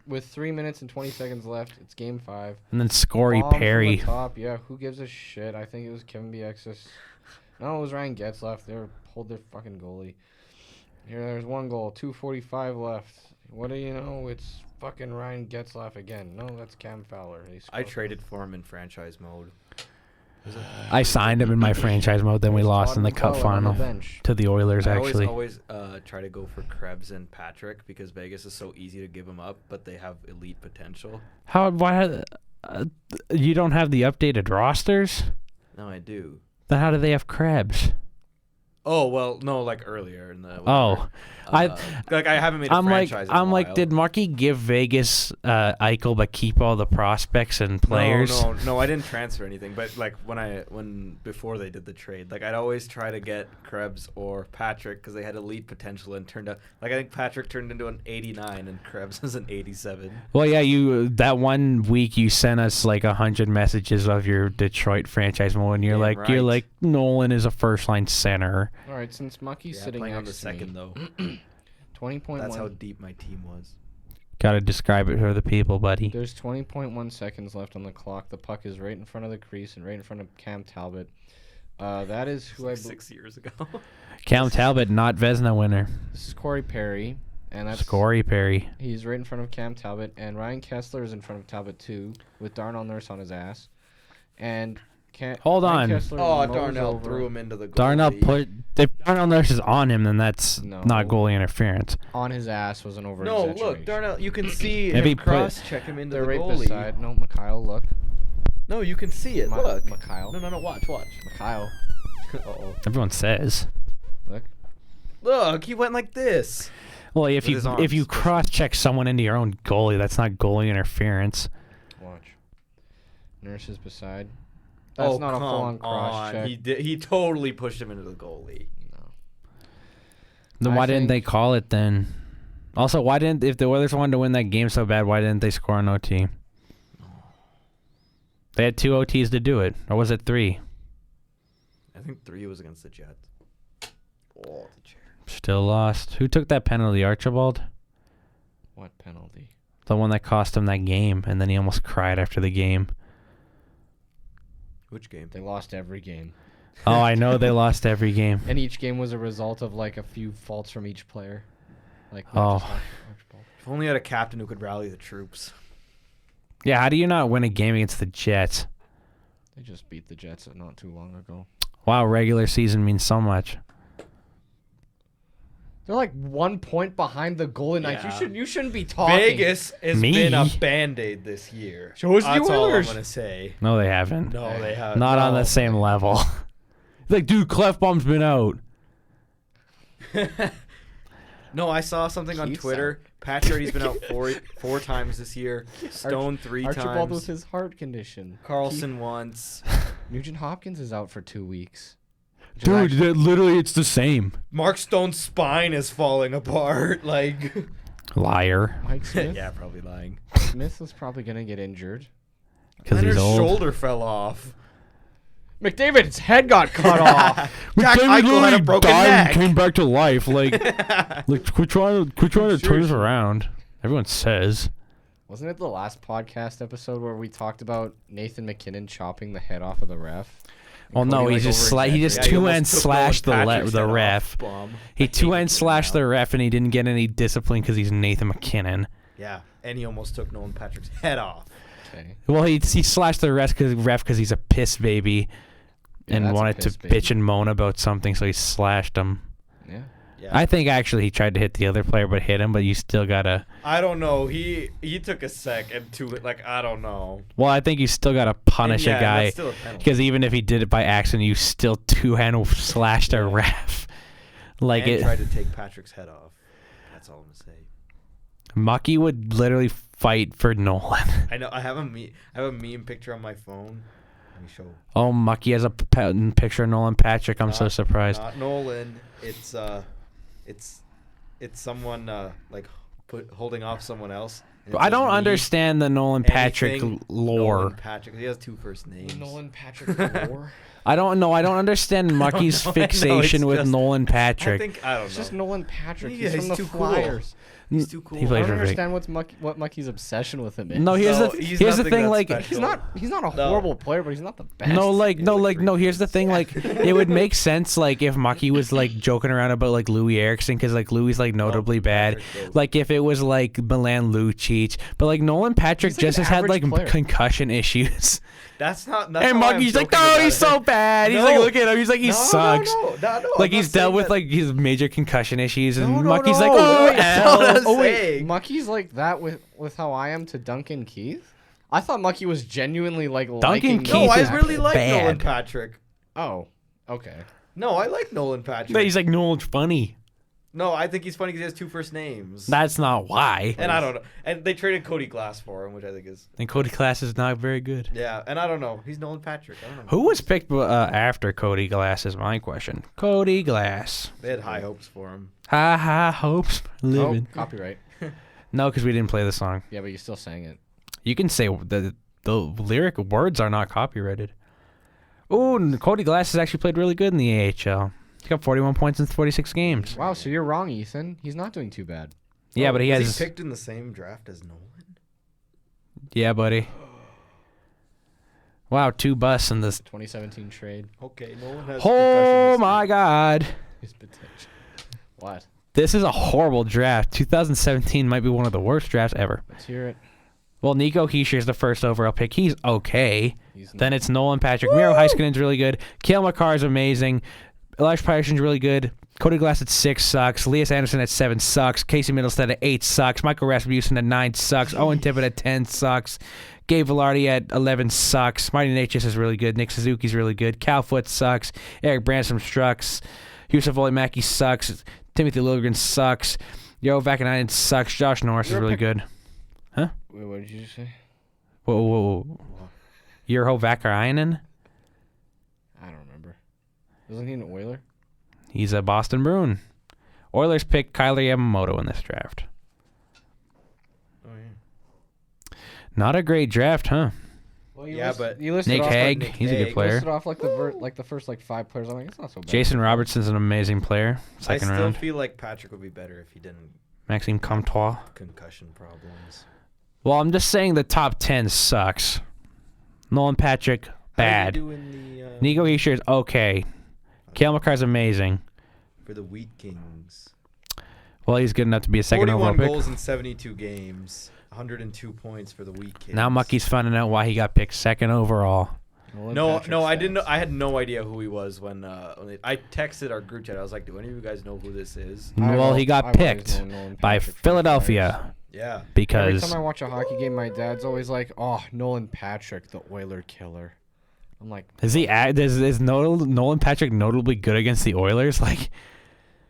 with 3 minutes and 20 seconds left. It's game 5. And then Scory Bomb from the Perry. top. Yeah, who gives a shit? I think it was Kevin BX's. No, it was Ryan Getzlaf. They pulled their fucking goalie. Here, there's one goal. 2:45 left. What do you know? It's fucking Ryan Getzlaf again. No, that's Cam Fowler. I traded for him in franchise mode. I signed him in my franchise mode. Then we lost in the cup final to the Oilers. I Actually, always try to go for Krebs and Patrick because Vegas is so easy to give them up, but they have elite potential. why you don't have the updated rosters? No, I do. Then how do they have Krebs? Oh well, no, like earlier in the. Oh, I haven't made a I'm like franchise. in a I'm like, while. did Markey give Vegas Eichel but keep all the prospects and players? No, I didn't transfer anything. But like when before they did the trade, like I'd always try to get Krebs or Patrick because they had elite potential and turned out. Like I think Patrick turned into an 89 and Krebs was an 87. Well, yeah, you that one week you sent us like 100 messages of your Detroit franchise mode, and you're Damn right. like Nolan is a first line center. All right, since Mucky's Yeah, sitting playing next on the to second me, though. 20.1. That's how deep my team was. Got to describe it for the people, buddy. There's 20.1 seconds left on the clock. The puck is right in front of the crease and right in front of Cam Talbot. That is who I 6 years ago. Cam Talbot, not Vezina winner. This is Corey Perry, and that's Scory Perry. he's right in front of Cam Talbot, and Ryan Kessler is in front of Talbot too, with Darnell Nurse on his ass, and Hold Ryan on. Kessler Oh, mows Darnell over- threw him into the goalie. Darnell if Darnell Nurse is on him, then that's No. not goalie interference. on his ass was an No, over-exaggeration. look, Darnell. You can see Maybe him put- cross-check him into They're the right goalie. beside. No, Mikhail, look. No, you can see it. Look. Mikhail. No. Watch. Mikhail. Uh-oh. Everyone says. Look. Look, he went like this. Well, if With his arms if you twisted. cross check someone into your own goalie, that's not goalie interference. Watch. Nurse is beside. That's not a full-on cross check. He totally pushed him into the goalie. No. Then I why didn't they think- call it then? Also, why didn't if the Oilers wanted to win that game so bad, why didn't they score an OT? They had 2 OTs to do it, or was it 3? I think 3 was against the Jets. Oh, the chair. Still lost. Who took that penalty? Archibald, What penalty? the one that cost him that game, and then he almost cried after the game. Which game? They lost every game. Oh, I know they lost every game. And each game was a result of like a few faults from each player. Like Oh. not just Archibald. If only had a captain who could rally the troops. Yeah, how do you not win a game against the Jets? They just beat the Jets not too long ago. Wow, regular season means so much. They're like 1 point behind the Golden Knights. Yeah. You shouldn't be talking. Vegas has Me? been a band-aid this year. Show us the That's all I'm Oilers. going to say. No, they haven't. No, they haven't. Not on No. the same level. Like, dude, Clefbaum's been out. No, I saw something on Keith's Twitter. Pacioretty's been out four times this year. Stone 3 Archibald with times. his heart condition. Carlson once. Nugent Hopkins is out for 2 weeks. Which is Dude, actually- literally, it's the same. Mark Stone's spine is falling apart. Like, Liar. Mike Smith. yeah, probably lying. Smith was probably gonna get injured. Because he's Leonard's old. shoulder fell off. McDavid's head got cut off. Jack McDavid Eichel had a literally broken died and neck. came back to life. Like quit trying to turn Sure. this around. Everyone says. Wasn't it the last podcast episode where we talked about Nathan McKinnon chopping the head off of the ref? Well, no, Cody, he just he just Yeah, he almost two-hand took slashed Nolan the Patrick's the head ref. off. Bomb. He I hate two-hand McKinnon slashed now. the ref, and he didn't get any discipline because he's Nathan McKinnon. Yeah, and he almost took Nolan Patrick's head off. Okay. Well, he slashed the ref because he's a piss baby, Yeah, and that's a wanted to piss baby. bitch and moan about something, so he slashed him. Yeah. Yeah. I think actually he tried to hit the other player, but hit him. But you still gotta. I don't know. He took a sec and two. Like, I don't know. Well, I think you still gotta punish Yeah, a guy. that's still a penalty. Because even if he did it by accident, you still two-hand slashed a ref. Like and it, tried to take Patrick's head off. That's all I'm gonna say. Mucky would literally fight for Nolan. I know. I have a meme picture on my phone. Let me show. Oh, Mucky has a picture of Nolan Patrick. I'm so surprised. Not Nolan. It's someone like holding off someone else. I don't understand the Nolan Patrick lore. Nolan Patrick. He has 2 first names. Nolan Patrick lore. I don't know. I don't understand Mucky's fixation with Nolan Patrick. I don't know. It's just Nolan Patrick. Yeah, he's from the too cool. Flyers. He's too cool. He I plays don't for Vic. understand what Mucky's obsession with him is. No, here's the thing. Like, he's not a horrible player, but he's not the best. No. Here's the thing. Like, it would make sense. Like, if Mucky was like joking around about like Louis Eriksson, because like Louis like notably bad. Like, if it was like Milan Lucic, but like Nolan Patrick He's like just an has had like average player. concussion issues. That's And how Mucky's I'm like, joking no, about he's it. so bad. He's like, look at him. He's like, he sucks. No, Like, I'm he's not dealt saying with that. like his major concussion issues, and No, Mucky's no. like, oh, That's not what I'm Oh wait, saying. Mucky's like that with how I am to Duncan Keith. I thought Mucky was genuinely like Duncan liking Keith No, Nolan I is really like bad. Nolan Patrick. Oh, okay. No, I like Nolan Patrick. but he's like, Nolan's funny. No, I think he's funny because he has 2 first names. That's not why. And I don't know. And they traded Cody Glass for him, which I think is And Cody Glass is not very good. yeah. And I don't know. He's Nolan Patrick. I don't know. Who was picked after Cody Glass is my question. Cody Glass. They had high hopes for him. High hopes for living. Oh, copyright. No, because we didn't play the song. Yeah, but you still sang it. You can say the lyric words are not copyrighted. Oh, Cody Glass has actually played really good in the AHL. He got 41 points in 46 games. Wow, so you're wrong, Ethan. He's not doing too bad. Yeah, but he was has. he picked in the same draft as Nolan. Yeah, buddy. Wow, 2 busts in this. 2017 trade. Okay, Nolan has. Oh my God. His potential. What? This is a horrible draft. 2017 might be one of the worst drafts ever. Let's hear it. Well, Nico Hischier is the first overall pick. He's okay. He's Then it's Nolan Patrick. Miro Heiskanen's really good. Kale McCarr is amazing. Elijah Patterson's really good. Cody Glass at 6 sucks. Elias Anderson at 7 sucks. Casey Middlestead at 8 sucks. Michael Rasmussen at 9 sucks. Owen Tippett at 10 sucks. Gabe Velarde at 11 sucks. Marty Natchez is really good. Nick Suzuki's really good. Cal Foote sucks. Eric Branson sucks. Yusuf Olimaki sucks. Timothy Liljegren sucks. Yo Vakanainen sucks. Josh Norris is really good. Wait, what did you just say? Whoa. Urho Vakanainen? I don't remember. Wasn't he an Oiler? He's a Boston Bruin. Oilers picked Kyler Yamamoto in this draft. Oh yeah. Not a great draft, huh? Well, Yeah, but you listed Nick off Hague, Like, he's a Hague. good player. listed off like the first like 5 players. I'm like, it's not so bad. Jason Robertson's an amazing player. Second I still round. feel like Patrick would be better if he didn't Maxime Comtois. concussion problems. Well, I'm just saying the top 10 sucks. Nolan Patrick, bad. How did he do in the, Nico Hischier is okay. Kale McCarr's amazing. for the Wheat Kings? Well, he's good enough to be a second 41 overall pick. goals in 72 games. 102 points for the Wheat Kings. Now Mucky's finding out why he got picked second overall. No, I didn't know. I had no idea who he was when I texted our group chat. I was like, "Do any of you guys know who this is?" Well, he got picked by Philadelphia Yeah. Every because time I watch a hockey game, my dad's always like, "Oh, Nolan Patrick, the Oiler killer." I'm like, is Nolan Patrick notably good against the Oilers? Like,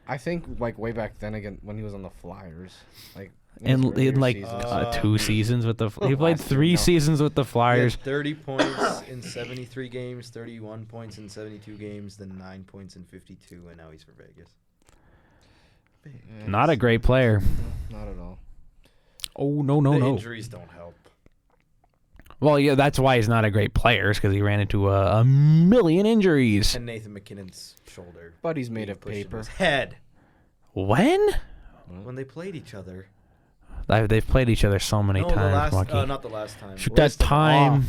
I think like way back then again when he was on the Flyers, like in earlier like seasons. 2 seasons with the he played Last year, 3 no. seasons with the He had Flyers. 30 points in 73 games, 31 points in 72 games, then 9 points in 52, and now he's for Vegas. Yeah, Not a great player. Not at all. Oh no. The injuries don't help. Well, yeah, that's why he's not a great player, because he ran into a million injuries. And Nathan McKinnon's shoulder. But he's made being of pushed into paper. his head When? when they played each other. They've played each other so many No, times, the last, Lucky. not the last time. Shoot that time.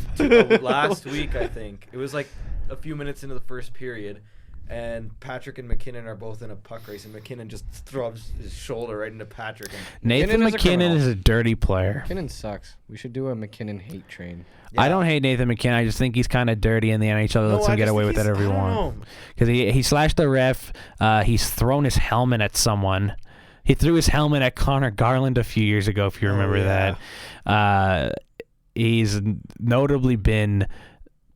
Last week, I think. It was like a few minutes into the first period, and Patrick and McKinnon are both in a puck race, and McKinnon just throws his shoulder right into Patrick. And Nathan McKinnon is a McKinnon criminal. is a dirty player. McKinnon sucks. We should do a McKinnon hate train. I don't hate Nathan McKinnon. I just think he's kind of dirty in the NHL. That lets him get away with whatever he wants. Because he slashed the ref. He's thrown his helmet at someone. He threw his helmet at Connor Garland a few years ago, if you remember that. He's notably been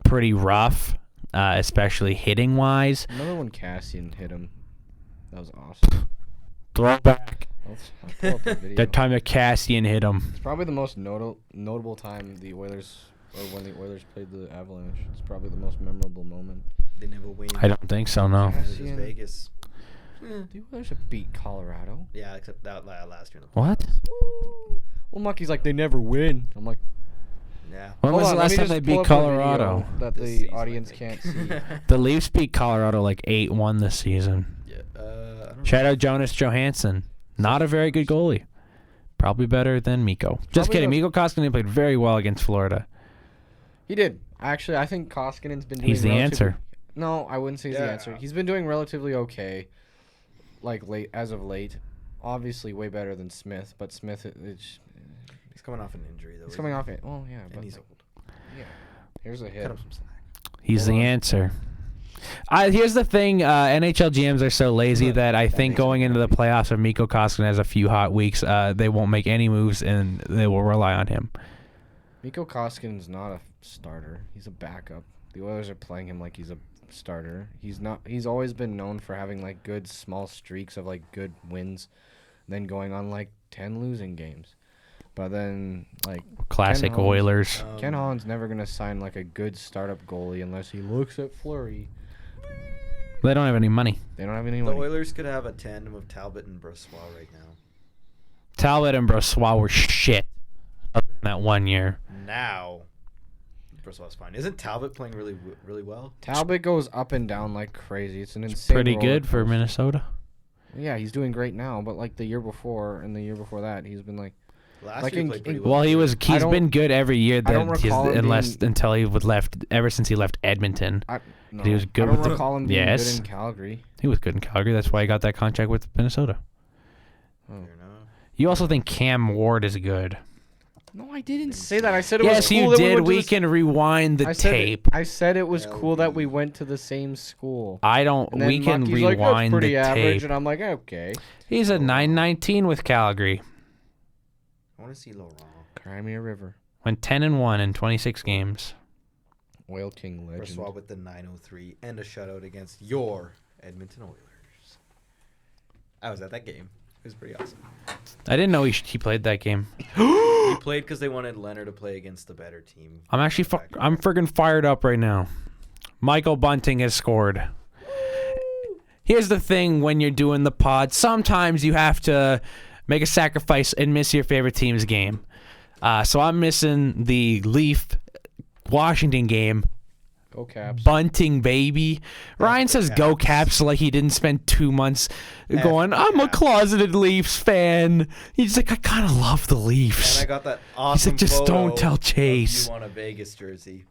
pretty rough, especially hitting-wise. Remember when Cassian hit him? That was awesome. Throwback. I'll pull up the video. That time that Cassian hit him. It's probably the most notable time the Oilers, or when the Oilers played the Avalanche. It's probably the most memorable moment. They never win. I don't think so, no. It was Cassian. Vegas. The Oilers have beat Colorado. Yeah, except that last year. In the What? playoffs. Well, Mucky's like, they never win. I'm like, Yeah. When hold was on, the let last me time just they pull beat up the video Colorado? that This the season, I audience think. can't see. The Leafs beat Colorado like 8-1 this season. Yeah. I don't Shout out Jonas Johansson. Not a very good goalie. Probably better than Mikko. Just Probably kidding. Mikko Koskinen played very well against Florida. He did. Actually, I think Koskinen's been doing He's the relatively- answer. No, I wouldn't say he's the Yeah. answer. He's been doing relatively okay, like late as of late. Obviously, way better than Smith, but Smith, He's coming off an injury though. he's coming off it. Oh yeah, And but he's old. yeah. Here's a hit. Cut him some slack. He's Hold the on. answer. Here's the thing. NHL GMs are so lazy that I think makes going me into the happy. playoffs, if Mikko Koskinen has a few hot weeks, they won't make any moves and they will rely on him. Mikko Koskinen's not a starter. He's a backup. The Oilers are playing him like he's a starter. He's not. He's always been known for having like good small streaks of like good wins, then going on like 10 losing games. But then like Classic Ken Holland's- Oilers. Ken Holland's never gonna sign like a good startup goalie unless he looks at Fleury. They don't have any money. They don't have any The money. Oilers could have a tandem of Talbot and Brossois right now. Talbot and Brossois were shit other than that 1 year. Now, Brossois fine. Isn't Talbot playing really well? Talbot goes up and down like crazy. It's an insane. Pretty roller good for coaster. Minnesota. Yeah, he's doing great now, but like the year before and the year before that, he's been like. Last Like year he in- played pretty in- well. Well, too. he's don't- been good every year I don't that he's, recall him unless being- until he was left ever since he left Edmonton. No, He was good I don't with the- recall him being Yes. good in Calgary. He was good in Calgary. That's why he got that contract with Minnesota. Oh. Fair enough. You also think Cam Ward is good. No, I didn't say that. I said it was Yes, cool you that did. went to We the can rewind the I said tape. I said it was Yeah, cool that we went to the same school. I don't. And then We can Mucky's like, "That's rewind pretty the average," tape. and I'm like, okay. He's a 919 with Calgary. I want to see Laurent. Cry me a river. Went 10-1 in 26 games. Oil King legend. Brossois with the 903 and a shutout against your Edmonton Oilers. I was at that game. It was pretty awesome. I didn't know he played that game. He played because they wanted Leonard to play against the better team. I'm actually I'm friggin' fired up right now. Michael Bunting has scored. Here's the thing when you're doing the pod, sometimes you have to make a sacrifice and miss your favorite team's game. So I'm missing the Leaf Washington game. Go Caps. Bunting, baby. Ryan says go Caps like he didn't spend 2 months going, I'm a Caps. closeted Leafs fan. He's like, I kind of love the Leafs. And I got that awesome just photo don't tell of Chase. you on a Vegas jersey.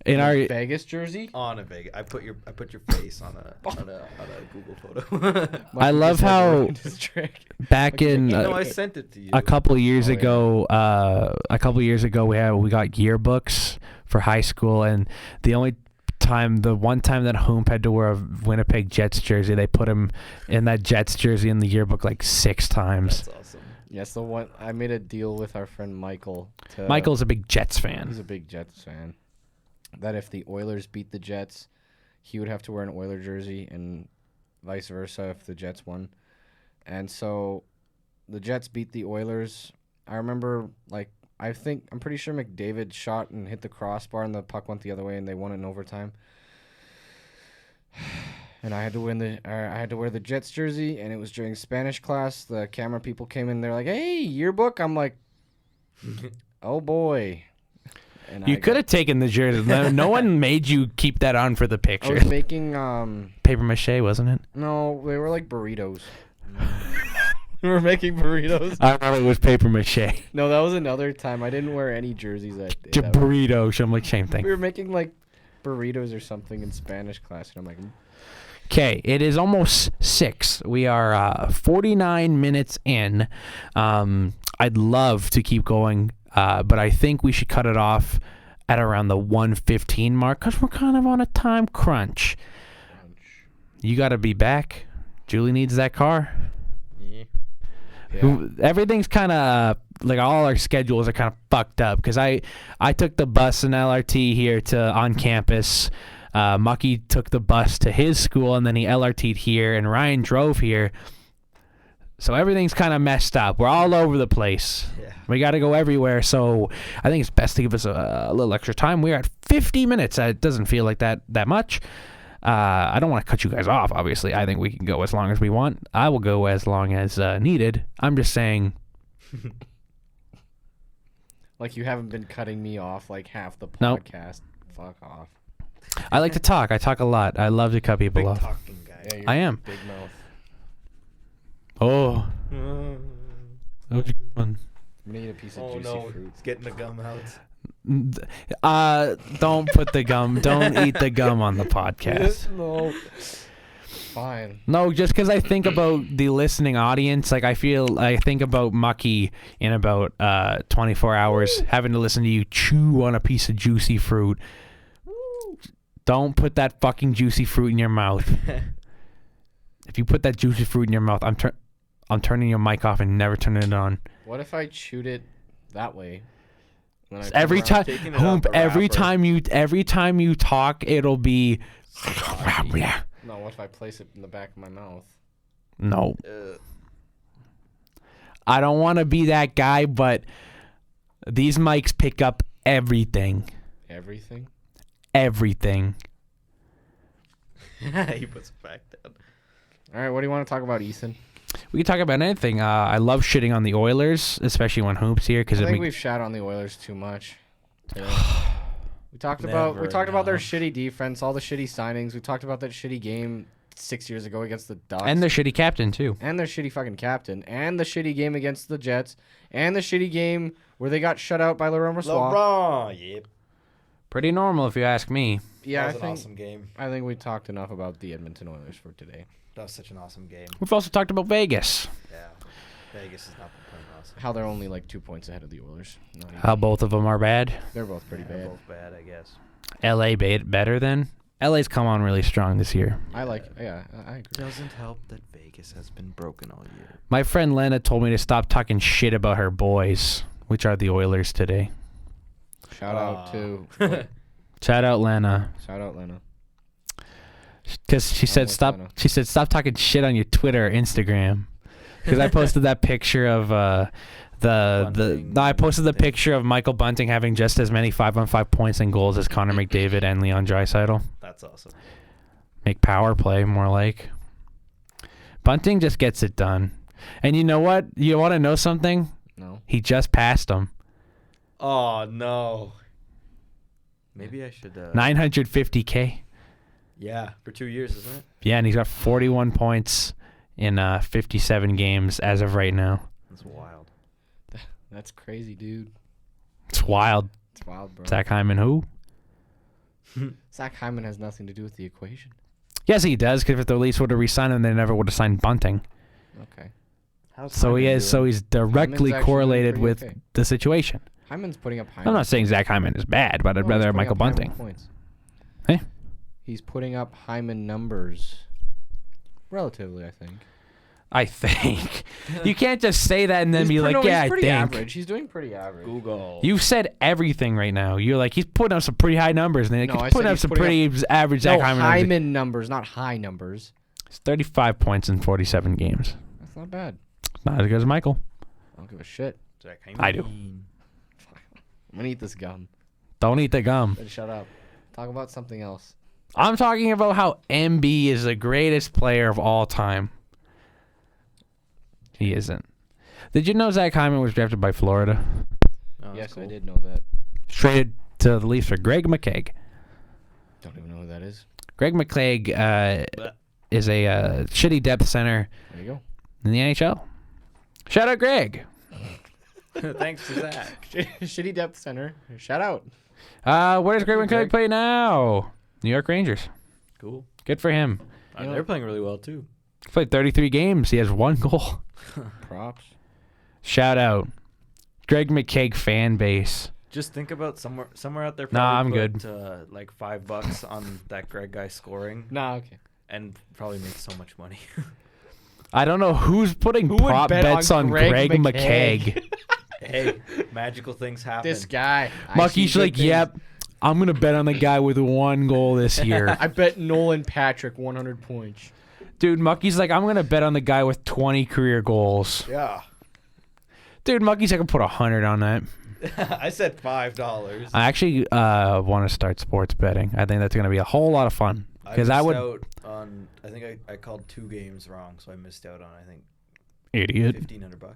In our Vegas jersey. On a Vegas. I put your face on a Google photo. I love how back in No, I sent it to you. a couple of years Oh, yeah. ago, we got yearbooks for high school, and the one time that Hoomp had to wear a Winnipeg Jets jersey, they put him in that Jets jersey in the yearbook like 6 times. That's awesome. Yes, the one I made a deal with our friend Michael. Michael's a big Jets He's fan. a big Jets fan. That if the Oilers beat the Jets, he would have to wear an Oiler jersey, and vice versa if the Jets won. And so, the Jets beat the Oilers. I remember, I'm pretty sure McDavid shot and hit the crossbar, and the puck went the other way, and they won in overtime. And I had to wear the Jets jersey, and it was during Spanish class. The camera people came in, they're like, "Hey, yearbook." I'm like, "Oh boy." And You could have taken the jersey. No one made you keep that on for the I picture. was making Paper mache, wasn't it? no, they were like burritos. We were making burritos. I thought it was paper mache. No, that was another time. I didn't wear any jerseys that day. Burrito. So I'm like, same We thing. were making like burritos or something in Spanish class, and I'm like, Okay, it is almost 6. We are 49 minutes in. I'd love to keep going, but I think we should cut it off at around the 1:15 mark because we're kind of on a time crunch. You got to be back. Julie needs that car. yeah. Everything's kind of like all our schedules are kind of fucked up because I took the bus and LRT here to on campus. Mucky took the bus to his school and then he LRT'd here, and Ryan drove here. So everything's kind of messed up. We're all over the place. Yeah. We got to go everywhere. So I think it's best to give us a little extra time. We're at 50 minutes. It doesn't feel like that much. I don't want to cut you guys off, obviously. I think we can go as long as we want. I will go as long as needed. I'm just saying. Like you haven't been cutting me off like half the Nope. podcast. Fuck off. I like to talk. I talk a lot. I love to cut people Big off. talking guy. Yeah, you're I am. big mouth. Oh, that was a good one. Made a piece of Oh juicy no, fruit. it's getting the gum out. Don't put the gum. Don't eat the gum on the podcast. No. Fine. No, just because I think about the listening audience, like I think about Mucky in about 24 hours having to listen to you chew on a piece of juicy fruit. Don't put that fucking juicy fruit in your mouth. If you put that juicy fruit in your mouth, I'm turning your mic off and never turning it on. What if I chewed it that way? Then I Every turn around- time, taking it out the every wrapper. time you talk, it'll be. No, what if I place it in the back of my mouth? No, I don't want to be that guy, but these mics pick up everything. Everything? Everything. He puts it back down. All right, what do you want to talk about, Ethan? We can talk about anything. I love shitting on the Oilers, especially when Hoop's here, because I think we've shat on the Oilers too much today. We talked about Never their enough. shitty defense, all the shitty signings. We talked about that shitty game 6 years ago against the Ducks. and the shitty captain too. And their shitty fucking captain. And the shitty game against the Jets. And the shitty game where they got shut out by Laurent Brossoit. LeBron, yep. Pretty normal, if you ask me. Yeah, That was an awesome game. I think we talked enough about the Edmonton Oilers for today. That was such an awesome game. We've also talked about Vegas. Yeah. Vegas has not been playing awesome. How they're only like 2 points ahead of the Oilers. Not even. How both of them are bad. They're both pretty They're bad. both bad, I guess. LA better than. LA's come on really strong this year. I agree. Doesn't help that Vegas has been broken all year. My friend Lena told me to stop talking shit about her boys, which are the Oilers today. Shout out to Shout out Lena. shout out Lena. Because she said with stop. Lena. She said stop talking shit on your Twitter or Instagram. Because I posted that picture of I posted the picture of Michael Bunting having just as many 5-on-5 points and goals as Connor McDavid and Leon Draisaitl. That's awesome. Make power play more like. Bunting just gets it done. And you know what? You want to know something? No. He just passed him. Oh, no. Maybe I should... 950K. Yeah, for 2 years, isn't it? Yeah, and he's got 41 points in 57 games as of right now. That's wild. That's crazy, dude. It's wild. It's wild, bro. Zach Hyman, who? Zach Hyman has nothing to do with the equation. Yes, he does, because if the Leafs would have re-signed him, they never would have signed Bunting. Okay. How's So he Hyman is. So doing? he's directly actually correlated doing with pretty okay. the situation. Hyman's putting up Hyman. I'm not saying Zach Hyman is bad, but I'd No, rather he's have putting Michael up Hyman Bunting. points. Hey? He's putting up Hyman numbers. Relatively, I think. I think. You can't just say that and then be like, he's yeah, I pretty think. average. He's doing pretty average. Google. You've said everything right now. You're like, he's putting up some pretty high numbers. And then No, he's I putting said up he's some putting pretty average No, Zach Hyman numbers. Hyman numbers, not high numbers. It's 35 points in 47 games. That's not bad. It's not as good as Michael. I don't give a shit. Zach I do. Hyman. I'm gonna eat this gum. Don't eat the gum. Then shut up. Talk about something else. I'm talking about how MB is the greatest player of all time. He isn't. Did you know Zach Hyman was drafted by Florida? Oh, Yes, that's cool. I did know that. Traded to the Leafs for Greg McKegg. Don't even know who that is. Greg McKegg is a shitty depth center There you in the NHL. Shout out Greg. Thanks to Zach. go. Shitty depth center. Shout out. Where does Greg you, McKegg Greg. play now? New York Rangers. Cool. Good for him. You know- They're playing really well, too. He's played 33 games. He has 1 goal. Props. Shout out. Greg McKegg fan base. Just think about somewhere out there. Nah, probably I'm put, like $5 on that Greg guy scoring, Nah, okay. and probably make so much money. I don't know who's putting Who would prop bet bets on on Greg Greg McKegg? McKegg. Hey, magical things happen. This guy. Mucky's like, yep, I'm going to bet on the guy with 1 goal this year. I bet Nolan Patrick 100 points. Dude, Mucky's like, I'm going to bet on the guy with 20 career goals. Yeah. Dude, Mucky's I can put 100 on that. I said $5. I actually want to start sports betting. I think that's going to be a whole lot of fun. Because I would. Out on, I think I called 2 games wrong, so I missed out on, I think, Idiot. $1,500.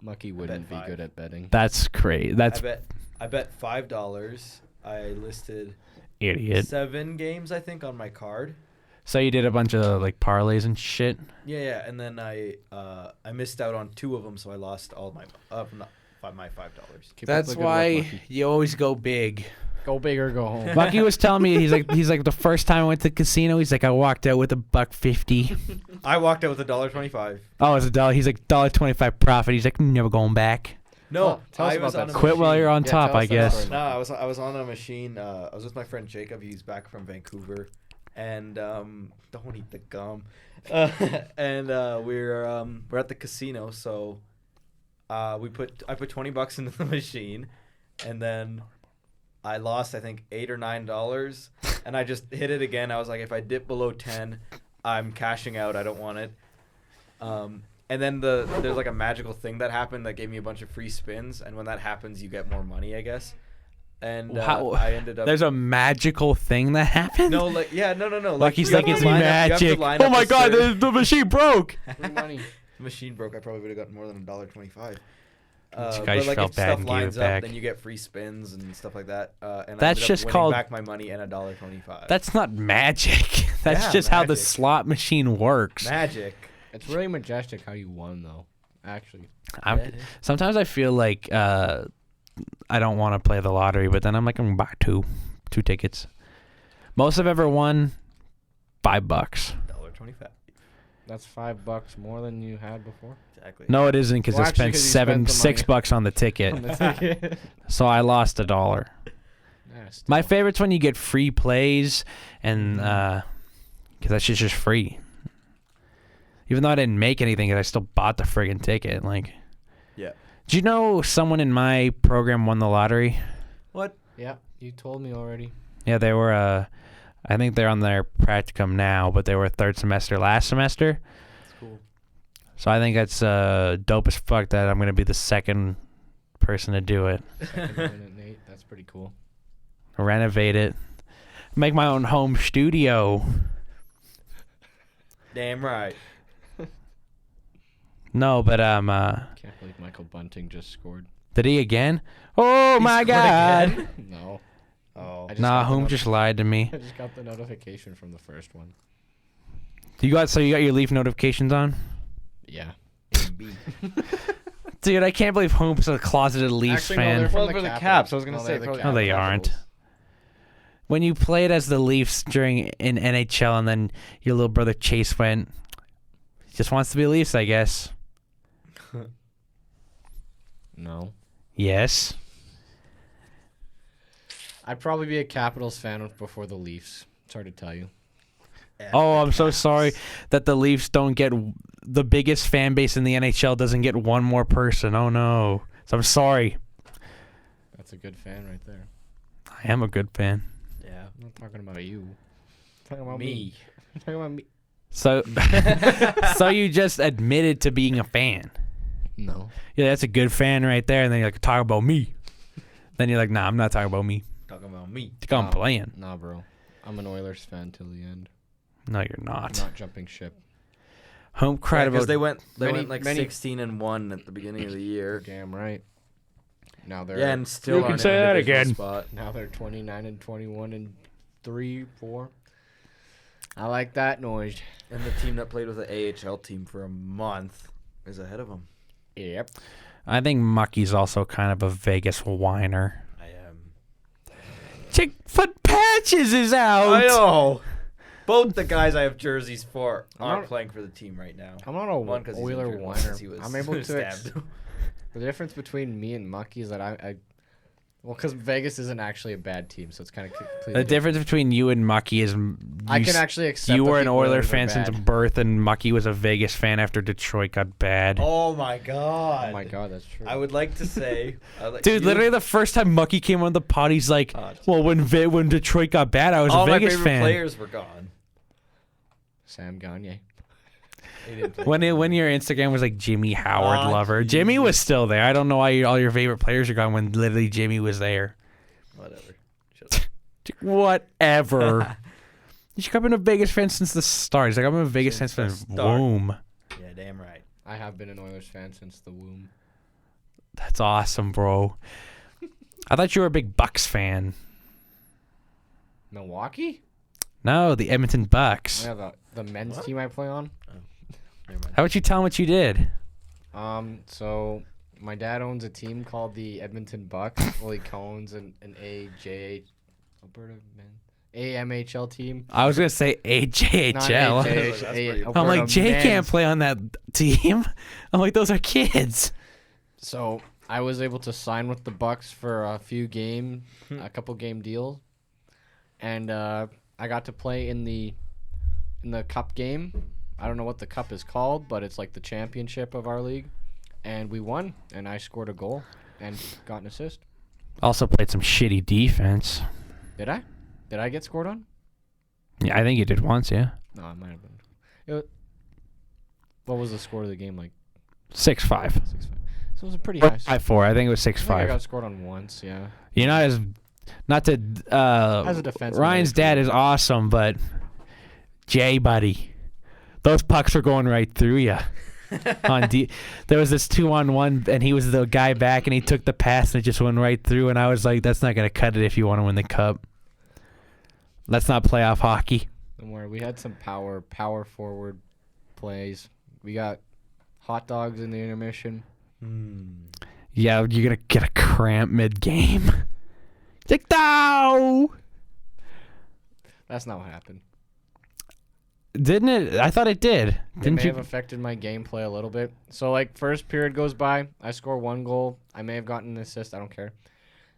Mucky wouldn't be 5. good at betting. That's crazy. That's I bet $5. I listed idiot. 7 games, I think, on my card. So you did a bunch of like parlays and shit. Yeah, and then I missed out on 2 of them, so I lost all my my $5. That's why you always go big. Go big or go home. Bucky was telling me he's like the first time I went to the casino, he's like I walked out with $1.50. I walked out with $1.25. Oh, it's $1. He's like $1.25 profit. He's like never going back. No, Tell us I about was that on a story. Quit while you're on Yeah, top, tell us I that guess. story. No, I was on a machine. I was with my friend Jacob. He's back from Vancouver, and don't eat the gum. And we're at the casino, so I put $20 into the machine, and then I lost I think $8 or $9, and I just hit it again. I was like, if I dip below 10, I'm cashing out. I don't want it. And then there's like a magical thing that happened that gave me a bunch of free spins, and when that happens, you get more money, I guess. And I ended up. There's a magical thing that happened. No, like no. Like he's you like have it's to line up- you have to magic. line Oh up my a god, certain- the machine broke. Free money. machine broke. I probably would have gotten more than $1.25. This But guy like felt if bad stuff and gave lines it up, back. then you get free spins and stuff like that. And That's I ended just up winning called- back my money and $1.25. That's not magic. That's Yeah, just how the magic. slot machine works. magic. It's really majestic how you won, though. Actually. Sometimes I feel like I don't want to play the lottery, but then I'm like, I'm going to buy two tickets. Most I've ever won, $5. $1.25. That's $5 more than you had before. Exactly. No, it isn't because Well, I actually, spent 'cause you spent the money. $6 on the ticket. On the ticket. So I lost $1. Nasty. My favorite's when you get free plays and because that shit's just free. Even though I didn't make anything, 'cause I still bought the friggin' ticket. Like, Yeah. do you know someone in my program won the lottery? What? Yeah, you told me already. Yeah, they were. I think they're on their practicum now, but they were third semester last semester. That's cool. So I think that's dope as fuck that I'm gonna be the second person to do it. Second minute, Nate. That's pretty cool. Renovate it, make my own home studio. Damn right. No, but Can't believe Michael Bunting just scored. did he again? Oh He my scored god! again? No. Oh. I just Nah, got the Whom just lied to me. I just got the notification from the first one. You got your Leaf notifications on? Yeah. B. Dude, I can't believe Home's a closeted Leafs Actually, no, fan. they're from Well, the for the Capitals. Caps, I was gonna No, say, they're the probably- No, they Capitals. aren't. When you played as the Leafs during in NHL and then your little brother Chase went, he just wants to be Leafs, I guess. No. Yes. I'd probably be a Capitals fan before the Leafs. It's hard to tell you. Oh, I'm so sorry that the Leafs don't get the biggest fan base in the NHL doesn't get one more person. Oh no. So I'm sorry. That's a good fan right there. I am a good fan. Yeah. I'm not talking about you. I'm talking about Me. me. I'm talking about me. So so you just admitted to being a fan. No. Yeah, that's a good fan right there. And then you're like, talk about me. Then you're like, nah, I'm not talking about me. Talking about me. Think I'm playing. Nah, bro. I'm an Oilers fan till the end. No, you're I'm not. not jumping ship. Home cried Because about they went Many- like many- 16-1 at the beginning of the year. Damn right. Now they're Yeah, and still You can aren't say in a that divisional again. Spot. now they're 29 and 21 and 3, 4. I like that noise. And the team that played with the AHL team for a month is ahead of them. Yep. I think Mucky's also kind of a Vegas whiner. I am. Chickfoot Patches is out. I know. Both the guys I have jerseys for I'm aren't not- playing for the team right now. I'm not a One 'cause he's Oiler injured, one whiner. 'cause he was I'm able to. stabbed. The difference between me and Mucky is that well, because Vegas isn't actually a bad team, so it's kind of completely The difference between you and Mucky is I can actually accept. you that were an the Oiler Oilers are fan since bad. birth, and Mucky was a Vegas fan after Detroit got bad. Oh my god. Oh my god, that's true. I would like to say, Dude, literally the first time Mucky came on the pod, he's like, Oh, "Well, when Detroit got bad, I was all a my Vegas favorite fan." players were gone. Sam Gagne. He didn't play When your Instagram was like Jimmy Howard Oh, lover, Jimmy was still there. I don't know why all your favorite players are gone when literally Jimmy was there. Whatever. Whatever. You should have been a Vegas fan since the start. He's like, I've been a Vegas fan Since since the the start. womb. Yeah, damn right. I have been an Oilers fan since the womb. That's awesome, bro. I thought you were a big Bucks fan. Milwaukee? No, the Edmonton Bucks. Yeah, the men's What? team I play on. Never mind. How about you tell him what you did? So my dad owns a team called the Edmonton Bucks. Well, he owns an AJH Alberta men AMHL team. I was gonna say Not AJHL. AJH, That's pretty- I'm like, Alberta Jay men's. can't play on that team. I'm like, those are kids. So I was able to sign with the Bucks for a couple game deals, and I got to play in the cup game. I don't know what the cup is called, but it's like the championship of our league, and we won. And I scored a goal and got an assist. Also played some shitty defense. Did I? Did I get scored on? Yeah, I think you did once, yeah. No, I might have been. What was the score of the game like? 6-5. 6-5. So it was a pretty high. 5-4. I think it was I think I 6-5. got scored on once. Yeah. You know, not to As a defenseman, Ryan's dad is awesome, but Jay, buddy, those pucks are going right through you. There was this 2-on-1, and he was the guy back, and he took the pass, and it just went right through. And I was like, "That's not gonna cut it if you want to win the cup. That's not playoff hockey." Don't worry, we had some power forward plays. We got hot dogs in the intermission. Yeah, you're gonna get a cramp mid-game. It's like, no! That's not what happened. Didn't it? I thought it did. It Didn't may you? have affected my gameplay a little bit. So, like, first period goes by. I score 1 goal. I may have gotten an assist. I don't care.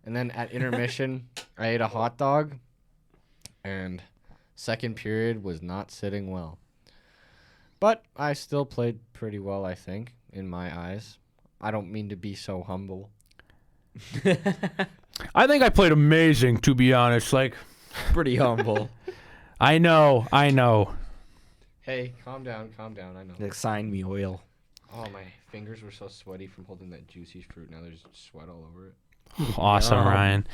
And then at intermission, I ate a hot dog. And second period was not sitting well. But I still played pretty well, I think, in my eyes. I don't mean to be so humble. I think I played amazing, to be honest. Like, Pretty humble. I know. Hey, calm down. I know. Like, sign me oil. Oh, my fingers were so sweaty from holding that juicy fruit. Now there's sweat all over it. Awesome, Yum. Ryan.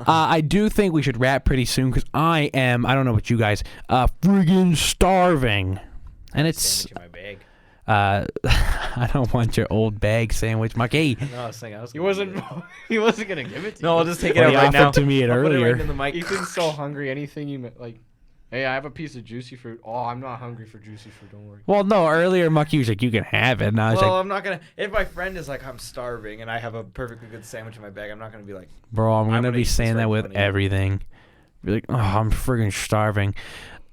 I do think we should wrap pretty soon because I don't know about you guys, friggin' starving. And it's, Sandwich in my bag. I don't want your old bag sandwich, Mucky. No, I was saying I was. He wasn't gonna give it to you. No, I'll just take it Well, out he right offered now. to me it I'll put it right earlier. in the mic. Ethan's so hungry. Anything like, hey, I have a piece of juicy fruit. Oh, I'm not hungry for juicy fruit. Don't worry. Well, no, earlier Mucky was like, you can have it. And I was Well, like, I'm not gonna. If my friend is like, I'm starving, and I have a perfectly good sandwich in my bag, I'm not gonna be like, bro, I'm I'm going to gonna be eat this saying right that in with front of you. everything. Be like, oh, I'm friggin' starving.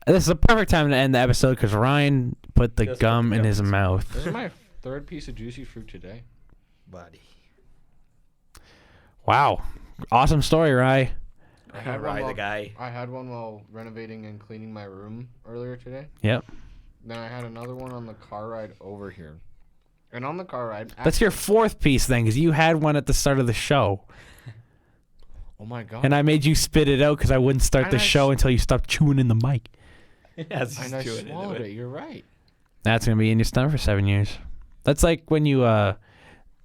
This is a perfect time to end the episode because Ryan put the Just put gum the in gum his in. mouth. This is my third piece of juicy fruit today. buddy. Wow. Awesome story, Ryan. I had one Ride the while, guy. I had one while renovating and cleaning my room earlier today. Yep. Then I had another one on the car ride over here. And on the car ride, That's your fourth piece then because you had one at the start of the show. oh my god! And I made you spit it out because I wouldn't start And the I show until you stopped chewing in the mic. Yes, and I swallowed it. You're right. That's going to be in your stomach for 7 years. That's like when you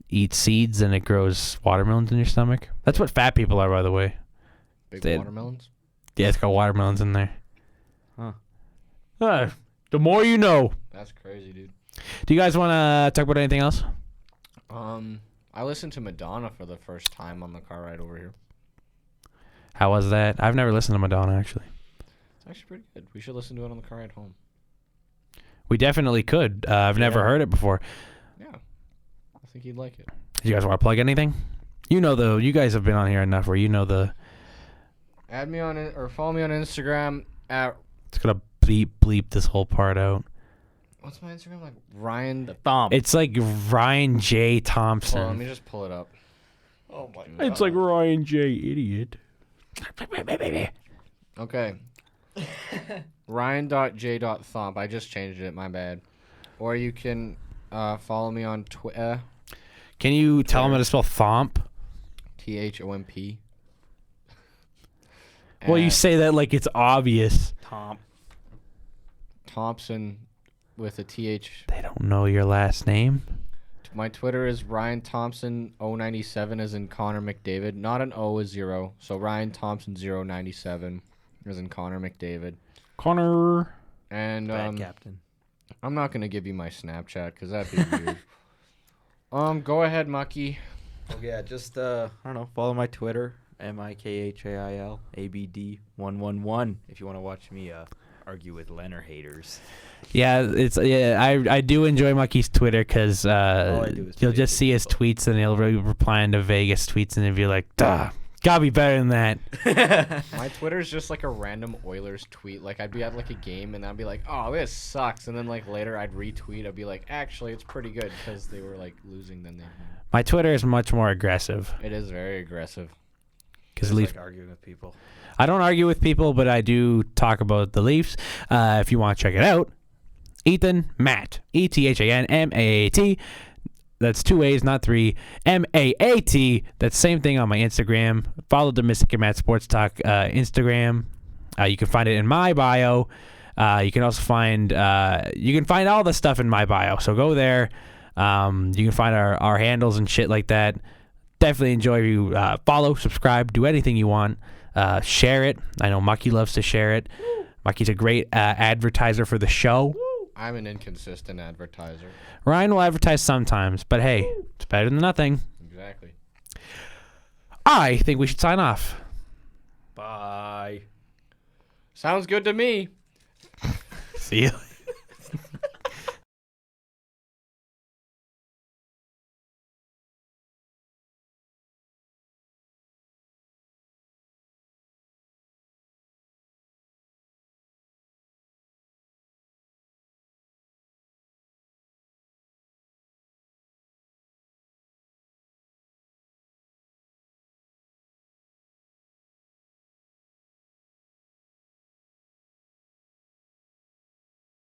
eat seeds and it grows watermelons in your stomach. That's what fat people are, by the way. Big Did- watermelons. Yeah, it's got watermelons in there. Huh. The more you know. That's crazy, dude. Do you guys want to talk about anything else? I listened to Madonna for the first time on the car ride over here. How was that? I've never listened to Madonna, actually. It's actually pretty good. We should listen to it on the car ride home. We definitely could. I've never Yeah. heard it before. Yeah, I think you'd like it. Do you guys want to plug anything? You guys have been on here enough where you know the... Add me on it or follow me on Instagram at It's going to bleep this whole part out. what's my Instagram like? Ryan. Thumb. It's like Ryan J. Hold on, Thompson. let me just pull it up. Oh my It's like Ryan J. Idiot. Okay. Ryan.j.thomp. I just changed it. My bad. Or you can follow me on Twitter. Can you tell him how to spell Thomp? THOMP. Well, you say that like it's obvious. Tom. Thompson with a TH. They don't know your last name. My Twitter is Ryan Thompson 097 as in Connor McDavid. Not an O, a 0. So Ryan Thompson 097 as in Connor McDavid. Connor. And Bad captain. I'm not going to give you my Snapchat because that'd be weird. Go ahead, Mucky. Oh, yeah, just, I don't know, follow my Twitter, MIKHAILABD111, if you want to watch me argue with Leonard haters. Yeah, I do enjoy Mucky's Twitter because I do is you'll play just see his football. tweets and he'll reply to Vegas tweets and he'll be like, duh, gotta be better than that. My Twitter is just like a random Oilers tweet. Like, I'd be at like a game and I'd be like, oh, this sucks. And then like later I'd retweet. I'd be like, actually, it's pretty good because they were like losing. Then they. My Twitter is much more aggressive. It is very aggressive. Because Just Leaf, like arguing with people. I don't argue with people, but I do talk about the Leafs. If you want to check it out, Ethan Maat, ETHANMAAT. That's 2 A's, not 3. MAAT. That's same thing on my Instagram. Follow the Misyk And Maat Sports Talk Instagram. You can find it in my bio. You can also find all the stuff in my bio. So go there. You can find our handles and shit like that. Definitely enjoy if you follow, subscribe, do anything you want. Share it. I know Mucky loves to share it. Mucky's a great advertiser for the show. I'm an inconsistent advertiser. Ryan will advertise sometimes, but hey, it's better than nothing. Exactly. I think we should sign off. Bye. Sounds good to me. See you.